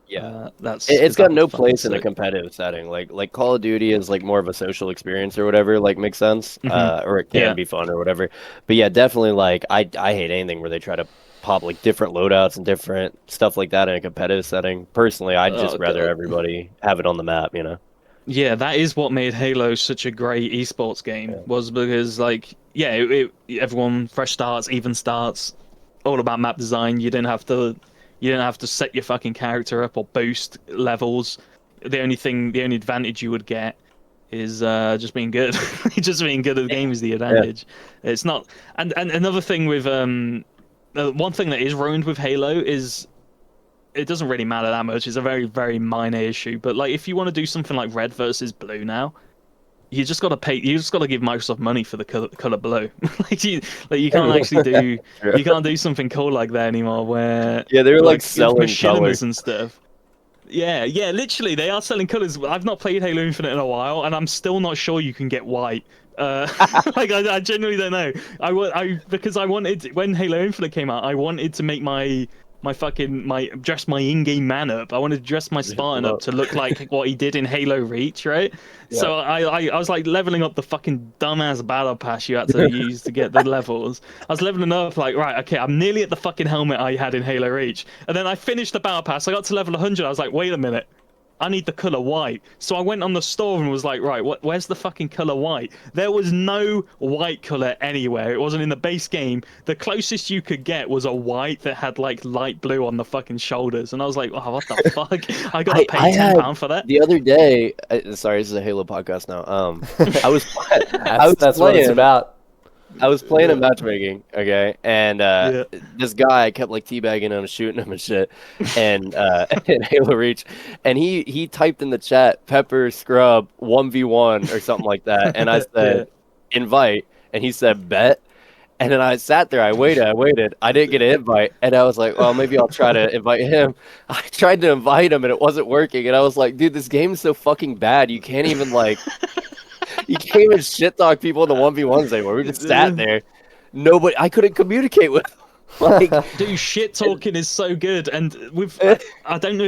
Yeah. That's It's 'cause that got would no fucking place in a suck. competitive setting. Like Call of Duty is like more of a social experience or whatever, like makes sense. Or it Yeah. can be fun or whatever. But yeah, definitely like I hate anything where they try to pop like different loadouts and different stuff like that in a competitive setting. Personally, I'd just Oh rather god. everybody have it on the map, you know. Yeah, that is what made Halo such a great esports game. Yeah. Was because like yeah, everyone fresh starts, even starts, all about map design. You didn't have to set your fucking character up or boost levels. The only advantage you would get is just being good. Just being good at the game is the Yeah. advantage. It's not. And another thing with one thing that is ruined with Halo is it doesn't really matter that much. It's a very, very minor issue. But like, if you want to do something like red versus blue now, you just got to pay. You just got to give Microsoft money for the color blue. You can't actually do. True. You can't do something cool like that anymore. Where Yeah, they were like with selling machinimas colors. and stuff. Yeah, yeah, literally, they are selling colors. I've not played Halo Infinite in a while, and I'm still not sure you can get white. Like I genuinely don't know. Because I wanted when Halo Infinite came out, I wanted to make dress my in-game man up. I wanted to dress my Spartan up to look like what he did in Halo Reach, right? Yeah. So I was like leveling up the fucking dumbass battle pass you had to use to get the levels. I was leveling up like, right, okay, I'm nearly at the fucking helmet I had in Halo Reach. And then I finished the battle pass. I got to level 100. I was like, wait a minute. I need the color white. So I went on the store and was like, right, where's the fucking color white? There was no white color anywhere. It wasn't in the base game. The closest you could get was a white that had like light blue on the fucking shoulders. And I was like, oh, what the fuck? I gotta pay £10 for that. The other day, sorry, this is a Halo podcast now. I was That's what it's about. I was playing in matchmaking, okay, and Yeah. this guy kept like teabagging him, shooting him and shit, and in Halo Reach, and he typed in the chat Pepper Scrub 1v1 or something like that, and I said invite, and he said bet, and then I sat there, I waited, I didn't get an invite, and I was like, well, maybe I'll try to invite him. I tried to invite him, and it wasn't working, and I was like, dude, this game is so fucking bad, you can't even like. You can't even shit talk people in the 1v1s anymore. We just sat there. Nobody, I couldn't communicate with them. Like, dude, shit talking is so good, and with I don't know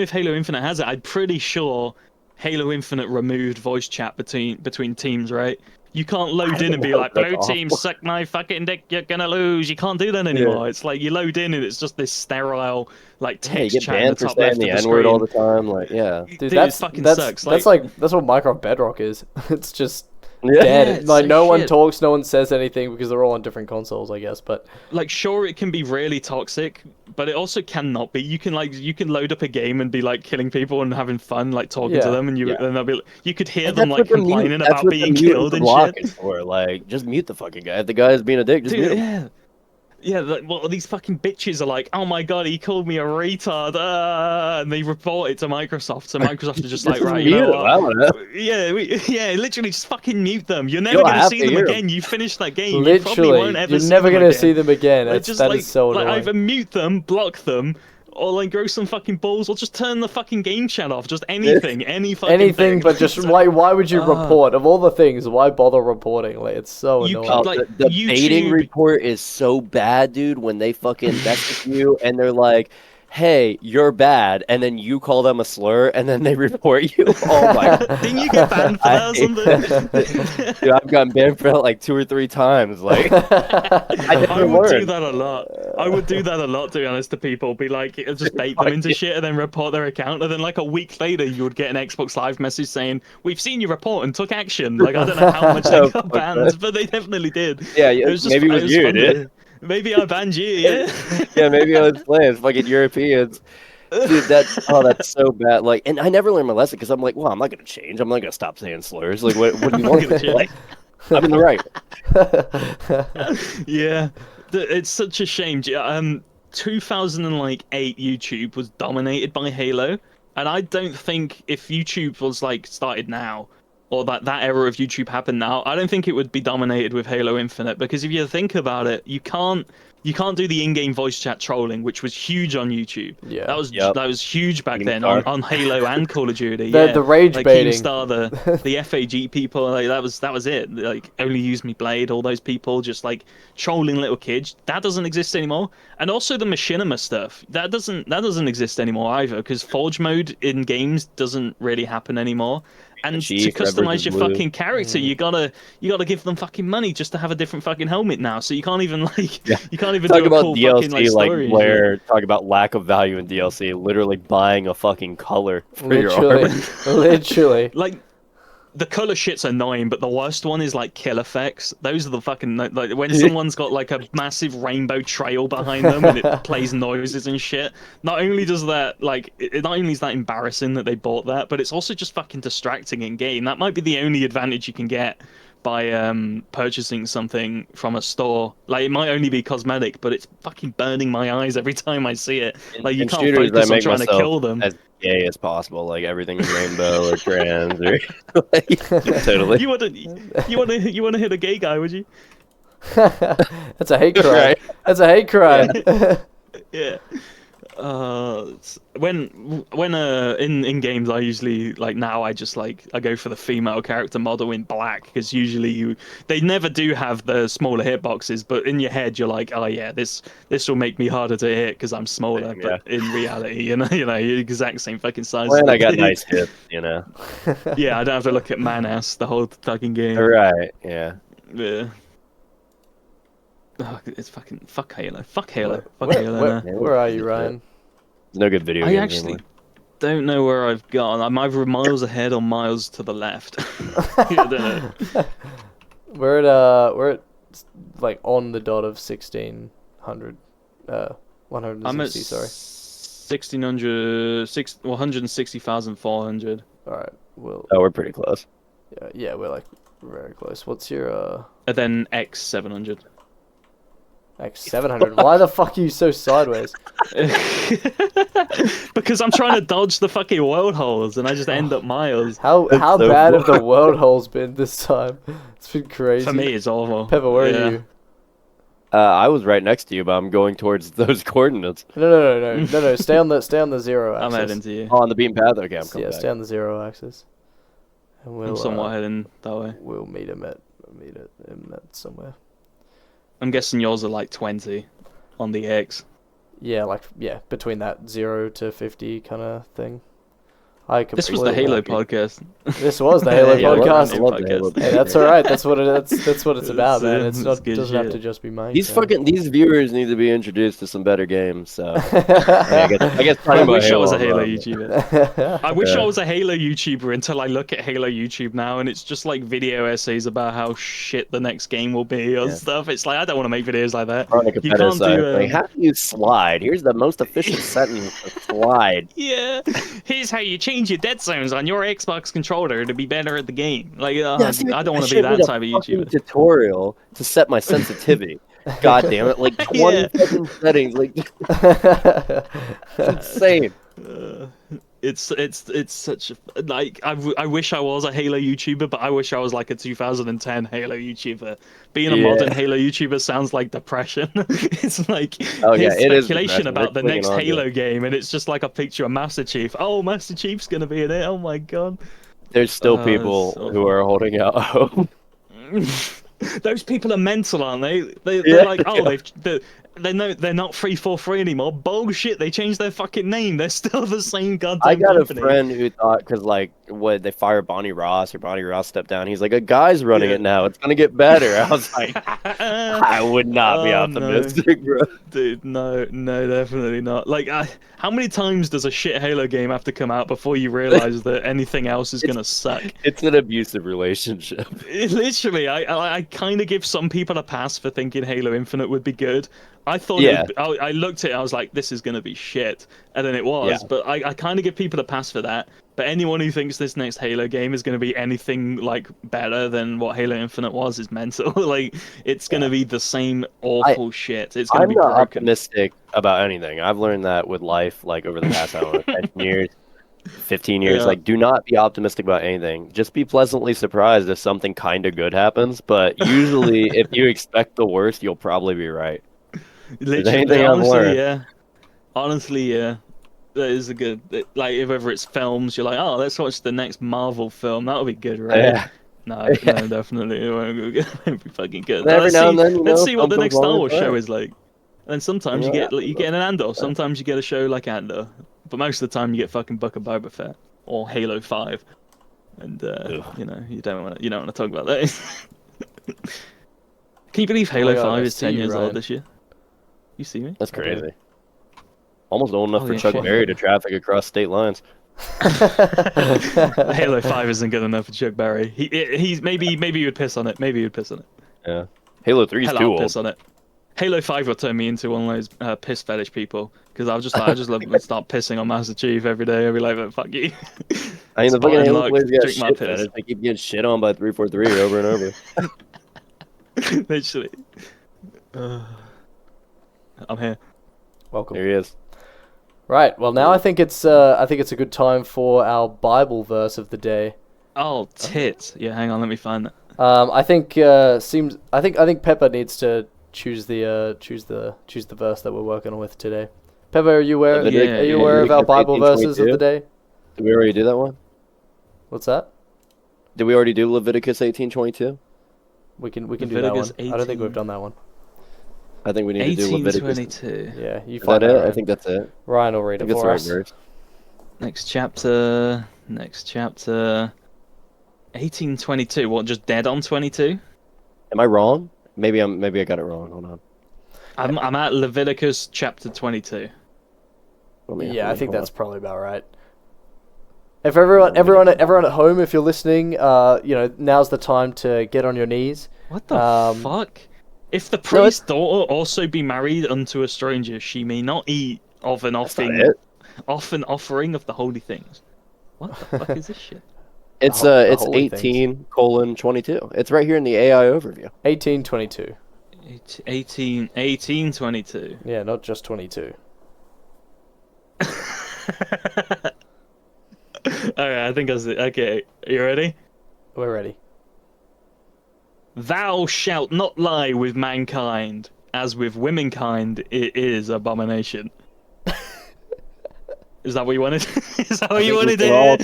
if Halo Infinite has it. I'm pretty sure Halo Infinite removed voice chat between teams, right? You can't load in and be like, blue team, suck my fucking dick, you're gonna lose. You can't do that anymore. Yeah. It's like you load in and it's just this sterile like yeah, you text get chat in the banned for top left saying of the the N-word all screen. the time. Like, yeah. Dude, it fucking sucks. That's what Minecraft Bedrock is. It's just Yeah. dead. it's Like so no one shit. talks, no one says anything because they're all on different consoles, I guess. But Like, sure, it can be really toxic, but it also cannot be. You can load up a game and be like killing people and having fun, like talking to Yeah. them, and Yeah. they'll be you could hear And them that's like what the mute- complaining that's about what the being mute and killed the and block shit. is for. Like, just mute the fucking guy. If the guy is being a dick, just mute Dude, him. yeah. Yeah, like, well, these fucking bitches are like, oh my god, he called me a retard, and they report it to Microsoft. So Microsoft is just like, Just right, you mute know him. I don't know. what? Yeah, yeah, literally just fucking mute them. You're You never don't gonna have see to them hear 'em. again. You finish that game, you probably won't Literally, ever you're see never them gonna again. see them again. Like, just That like, is so like annoying. either mute them, block them, or like grow some fucking balls, or just turn the fucking game chat off. Just anything, any fucking Anything, thing. but just why would you report? Of all the things, why bother reporting? Like, it's so You annoying. Oh, like the baiting YouTube. report is so bad, dude. When they fucking message you and they're like, "Hey, you're bad," and then you call them a slur, and then they report you. Oh my God. Didn't you get banned for I that or hate something? Dude, I've gotten banned for that like 2 or 3 times. Like, I I never would do learned. that a lot. I would do that a lot, to be honest, to people. Be like, just bait them Fuck into yeah. shit and then report their account. And then, like, a week later, you would get an Xbox Live message saying, we've seen your report and took action. Like, I don't know how much they Oh, got fuck that. banned, but they definitely did. Yeah, It was just, maybe it it was was you, dude. funny. Maybe I banned you, yeah? Yeah, maybe I was playing fucking Europeans. Dude, that's so bad. Like, and I never learned my lesson because I'm like, well, I'm not gonna change. I'm not gonna stop saying slurs. Like, what do I'm you not want? gonna change. Like, I'm in the right. Yeah, it's such a shame. 2008 YouTube was dominated by Halo, and I don't think if YouTube was like started now, or that era of YouTube happened now, I don't think it would be dominated with Halo Infinite, because if you think about it, you can't do the in-game voice chat trolling, which was huge on YouTube. Yeah. Yep. That was huge back then Keemstar. on Halo and Call of Duty. The- Yeah, the rage like baiting. Keemstar, the FAG people, like that was it. Like Only Use Me Blade, all those people just like trolling little kids. That doesn't exist anymore. And also the machinima stuff. That doesn't exist anymore either, because Forge mode in games doesn't really happen anymore. And to Chief, Red customize versus your Blue. fucking character, you gotta give them fucking money just to have a different fucking helmet now. So you can't even like Yeah. you can't even Talk do a about cool DLC, fucking like story and shit. Blair. Talk about lack of value in DLC. Literally buying a fucking color for your Literally, armor. literally. Like the color shit's annoying, but the worst one is like kill effects. Those are the fucking like when someone's got like a massive rainbow trail behind them and it plays noises and shit. Not only does that like not only is that embarrassing that they bought that, but it's also just fucking distracting in game. That might be the only advantage you can get by purchasing something from a store. Like it might only be cosmetic, but it's fucking burning my eyes every time I see it. Like you In can't shooters, focus I on make trying to myself kill them. as gay as possible. Like everything's rainbow or trans or like, totally. You wanna hit a gay guy, would you? That's a hate crime. Right. That's a hate crime. Yeah. When in games I usually like now I just like I go for the female character model in black, because usually they never do have the smaller hitboxes, but in your head you're like, oh yeah, this will make me harder to hit because I'm smaller. Same, but in reality, you're exact same fucking size. When as I the got dude. nice hips, you know. Yeah, I don't have to look at man ass the whole fucking game. Right. Yeah. Yeah. Oh, it's fucking fuck Halo. Fuck Halo. Fuck Where, Halo. where, now. where are you, Ryan? There's no good video I games actually anymore. don't know where I've gone. I'm either miles ahead or miles to the left. I don't know. We're at like on the dot of 1600, 160. I'm at Sorry. 160,400. All right. Well, Oh, we're pretty close. yeah, we're like very close. What's your And then X 700. like 700? Why the fuck are you so sideways? Because I'm trying to dodge the fucking world holes and I just end up miles. How That's so bad have the far. world holes been this time? It's been crazy. For me, it's awful. Pepper, where Yeah. are you? I was right next to you, but I'm going towards those coordinates. No. Stay on the 0 axis. I'm heading to you. Oh, on the beaten path. Okay, I'm coming Yeah, back. stay on the 0 axis. And I'm somewhat heading that way. we'll meet him at somewhere. I'm guessing yours are like 20 on the X. Yeah, between that 0 to 50 kind of thing. This was the Halo podcast. This was the Halo Yeah, podcast. I love the Halo Hey, that's all right. That's what it's about, man. It's It's not good doesn't have shit. to just be mine. These viewers need to be introduced to some better games. So I guess I talking about wish I was a Halo, Halo YouTuber. I wish Yeah. I was a Halo YouTuber until I look at Halo YouTube now and it's just like video essays about how shit the next game will be or Yeah. stuff. It's like I don't want to make videos like that. on a You competitive can't side. do Like, how do you slide? Here's the most efficient setting to slide. Yeah, here's how you change your dead zones on your Xbox controller to be better at the game. Like, Yeah, see, I don't want to should be that read a type of fucking YouTuber. tutorial to set my sensitivity. God damn it! Like 20 Yeah. fucking settings. Like it's insane. Uh, it's such a, like I wish I was a Halo YouTuber, but I wish I was like a 2010 Halo YouTuber. Being a modern Yeah. Halo YouTuber sounds like depression. It's like Oh yeah, here's it is speculation depressing. They're about the clinging next on to Halo it. game, and it's just like a picture of Master Chief. Oh, Master Chief's gonna be in it. Oh my god. There's still It's people who awful. are holding out hope. Those people are mental, aren't they? They're Yeah, like, oh, yeah. they know they're not 343 anymore. Bullshit! They changed their fucking name. They're still the same I goddamn got a company. friend who thought because like what they fired Bonnie Ross or Bonnie Ross stepped down. He's like a guy's running Yeah. it now. It's gonna get better. I was like, I would not be Oh no, optimistic, bro. dude, no, definitely not. Like, how many times does a shit Halo game have to come out before you realize that anything else is gonna suck? It's an abusive relationship. Literally, I kind of give some people a pass for thinking Halo Infinite would be good. I thought Yeah. I looked at it, I was like, this is gonna be shit, and then it was. Yeah. But I kind of give people a pass for that. But anyone who thinks this next Halo game is gonna be anything like better than what Halo Infinite was is mental. Like, it's gonna be the same awful shit. It's gonna I'm be not broken. optimistic about anything. I've learned that with life, like over the past, I don't know, 10 years, 15 years. Yeah. Like, do not be optimistic about anything. Just be pleasantly surprised if something kind of good happens. But usually, if you expect the worst, you'll probably be right. Literally, anything I've honestly, learned. yeah. Honestly, yeah. That is a good, like, whether it's films, you're like, oh, let's watch the next Marvel film. That'll be good, right? Yeah. No, no, definitely, it won't be good. It'll be fucking good. And every now and then, Let's see what the something next Star along Wars its show way. is like. And sometimes You you know, get you get an Andor. Sometimes you get a show like Andor, but most of the time you get fucking Book of Boba Fett or Halo 5, and you know you don't want to talk about that. Can you believe Halo God, 5 I is see 10 you, years Ryan. old this year? You see me? That's I do. crazy. Almost old enough for Holy Chuck shit. Berry to traffic across state lines. Halo 5 isn't good enough for Chuck Berry. He's maybe he would piss on it. Maybe he would piss on it. Yeah. Halo 3 is Hell, too I'll old. piss on it. Halo 5 will turn me into one of those piss fetish people because I just love to start pissing on Master Chief every day. I'll be like, fuck you. I mean, the Spot fucking Halo unlocked, players got drink my shit piss. fetish. They keep getting shit on by 343 over and over. Literally. I'm here. Welcome. There he is. Right. Well, now I think it's a good time for our Bible verse of the day. Oh, tits. Yeah, hang on, let me find that. I think I think Pepper needs to choose the verse that we're working with today. Pepper, are you aware? Yeah, are you yeah, aware of our Leviticus Bible verses of the 18:22? day? Did we already do that one? What's that? Did we already do Leviticus 18:22? We can do that one. Leviticus I don't think 18. we've done that one. I think we need to do Leviticus. 18:22. Yeah, you Is find that it? Ryan. I think that's it. Ryan will I read think it it's the for right us. verse. Next chapter. 18:22. What, just dead on 22? Am I wrong? Maybe I got it wrong. Hold on. I'm at Leviticus chapter 22. Yeah, I think that's probably about right. If everyone at home, if you're listening, now's the time to get on your knees. What the fuck? If the priest's daughter also be married unto a stranger, she may not eat of an offering of the holy things. What the fuck is this shit? It's the holy 18:22. It's right here in the AI overview. 18:22. 18:22. Yeah, not just 22. Alright, I think that's it. Okay, are you ready? We're ready. Thou shalt not lie with mankind, as with womankind it is abomination. Is that what you wanted? Is that what you wanted to hear?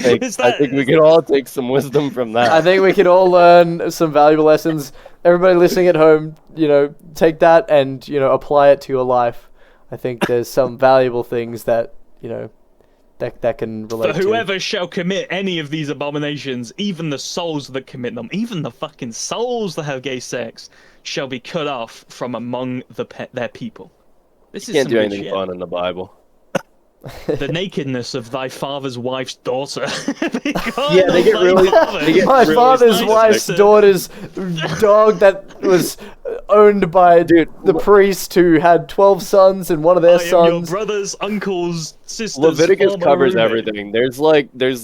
I think we can all take some wisdom from that. I think we can all learn some valuable lessons. Everybody listening at home, take that and, apply it to your life. I think there's some valuable things that, that can relate For whoever shall commit any of these abominations, even the souls that commit them, even the fucking souls that have gay sex, shall be cut off from among their people. This is Can't some do good anything shit. fun in the Bible. The nakedness of thy father's wife's daughter. Yeah, they get really- they get My really father's specific. wife's daughter's dog that was owned by the priest who had 12 sons and one of their I am your sons. brothers, uncles, sisters. Leviticus former covers roommate. everything. There's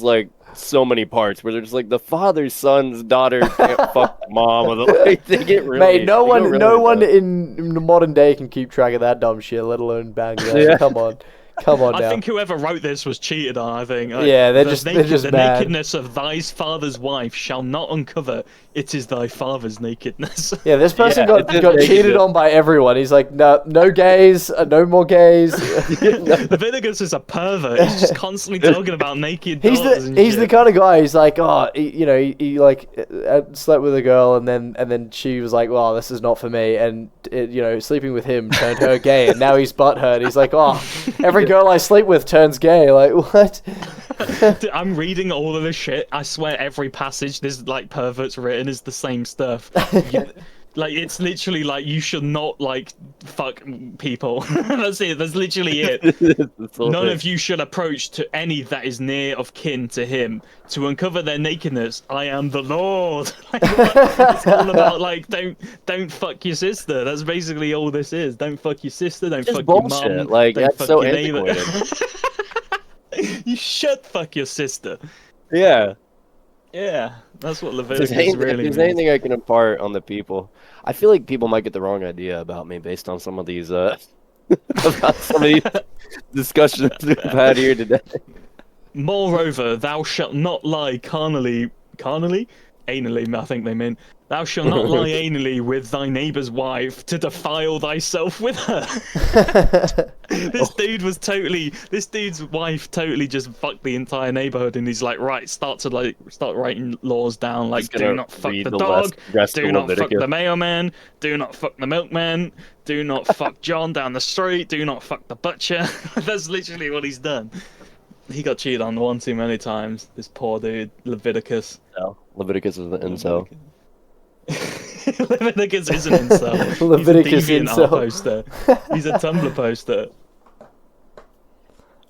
like so many parts where they're just like the father's son's daughter can't fuck the mom, or like they get really. Mate, no they go really no one nuts. in the modern day can keep track of that dumb shit, let alone Bangladesh. Yeah. Come on I now. think whoever wrote this was cheated on. I think. Like, Yeah, they're the just the mad. nakedness of thy father's wife shall not uncover. It is thy father's nakedness. Yeah, this person Yeah, got it's just got naked. cheated on by everyone. He's like, no gays, no more gays. Leviticus is a pervert. He's just constantly talking about naked daughters and He's the shit. kind of guy who's like, oh, he like slept with a girl and then she was like, well, this is not for me, and sleeping with him turned her gay, and now he's butthurt. He's like, oh, every girl I sleep with turns gay. Like, what? Dude, I'm reading all of this shit. I swear every passage this like pervert's written is the same stuff. Like it's literally like you should not like fuck people. That's it. That's literally it. None of you should approach to any that is near of kin to him to uncover their nakedness. I am the Lord. Like, it's all about like don't fuck your sister. That's basically all this is. Don't fuck your sister. Don't Just fuck bullshit. your mum. Like, don't that's fuck so your neighbor. antiquated. You should fuck your sister. Yeah. Yeah, that's what If Leviticus there's really means. anything I can impart on the people, I feel like people might get the wrong idea about me based on some of these about some of these discussions we've had here today. Moreover, thou shalt not lie carnally, anally, I think they mean. Thou shalt not lie anally with thy neighbour's wife to defile thyself with her. This dude's wife totally just fucked the entire neighborhood, and he's like, right, start writing laws down, like, Just gonna do not fuck read the the dog, rest do of not fuck Leviticus. the mailman, do not fuck the milkman, do not fuck John down the street, do not fuck the butcher. That's literally what he's done. He got cheated on one too many times. This poor dude, Leviticus. No, Leviticus is the incel. Leviticus is an incel. Leviticus He's a incel. DeviantArt poster. He's a Tumblr poster.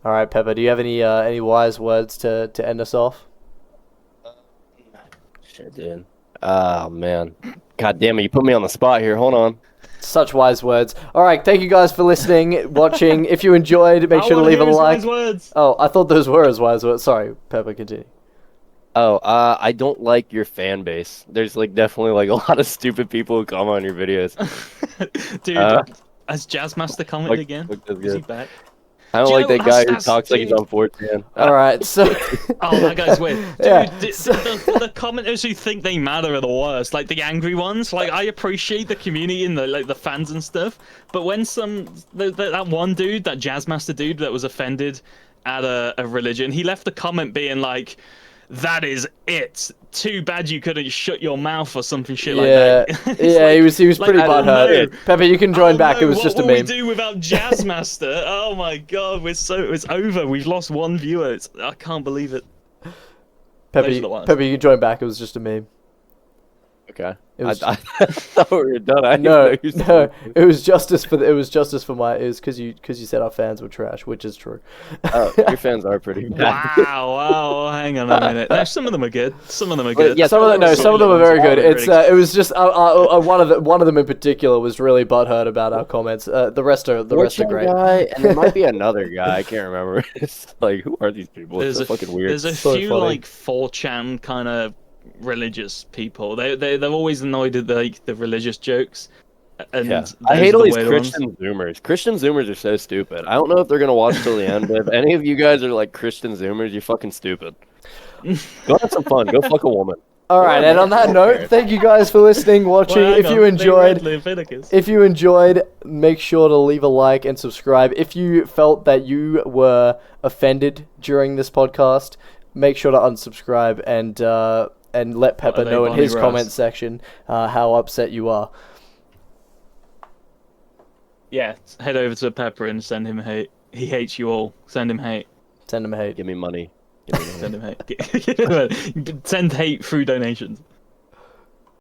All right, Pepper. Do you have any wise words to end us off? Shit, dude. Oh man. God damn it! You put me on the spot here. Hold on. Such wise words. All right, thank you guys for listening, watching. If you enjoyed, make sure to leave a like. Words. Oh, I thought those were as wise words. Sorry, Pepper, continue. Oh, I don't like your fan base. There's like definitely like a lot of stupid people who comment on your videos. Dude, has Jazzmaster commented Look, again? look, that's Is he good. back? I don't Do you like know that guy who that's- talks like he's dude. on 4chan. All right, so Oh, that guy's weird. Dude, Yeah. the commenters who think they matter are the worst. Like the angry ones. Like I appreciate the community and the fans and stuff, but when that one dude, that Jazzmaster dude that was offended at a religion, he left a comment being like, "That is it. Too bad you couldn't shut your mouth," or something shit like yeah, that. yeah, It's he was like, pretty oh, butthurt. no. Pepper, you can join Oh, back. no, It was what just a will we meme. do without Jazzmaster? Oh my god, it's over. We've lost one viewer. I can't believe it. Pepper, those are the ones. Pepper, you can join back. It was just a meme. Okay. It was- I thought we were done. I didn't No, know you were no, still- it was justice for it was because you said our fans were trash, which is true. Oh, your fans are pretty bad. Wow. Hang on a minute. No, some of them are good. Some of them are But, good. yeah, some of them are very good. It's it was just one of them in particular was really butthurt about our comments. The rest are 4chan great. guy, and there might be another guy. I can't remember. It's like, who are these people? It's so fucking weird. There's a So few funny. like 4chan kind of religious people. They've always annoyed at the religious jokes. And Yeah. those I hate are all the these weird ones. Christian Zoomers. Christian Zoomers are so stupid. I don't know if they're gonna watch till the end, but if any of you guys are like Christian Zoomers, you're fucking stupid. Go have some fun. Go fuck a woman. All right, and on that note, thank you guys for listening, watching. Well, hang If on, you they enjoyed, read Leviticus. If you enjoyed, make sure to leave a like and subscribe. If you felt that you were offended during this podcast, make sure to unsubscribe and let Pepper are they, know in Bonnie his Ross? comment section how upset you are. Yeah, head over to Pepper and send him hate. He hates you all. Send him hate. Send him hate. Give me money. Give me money. Send him hate. Send hate through donations.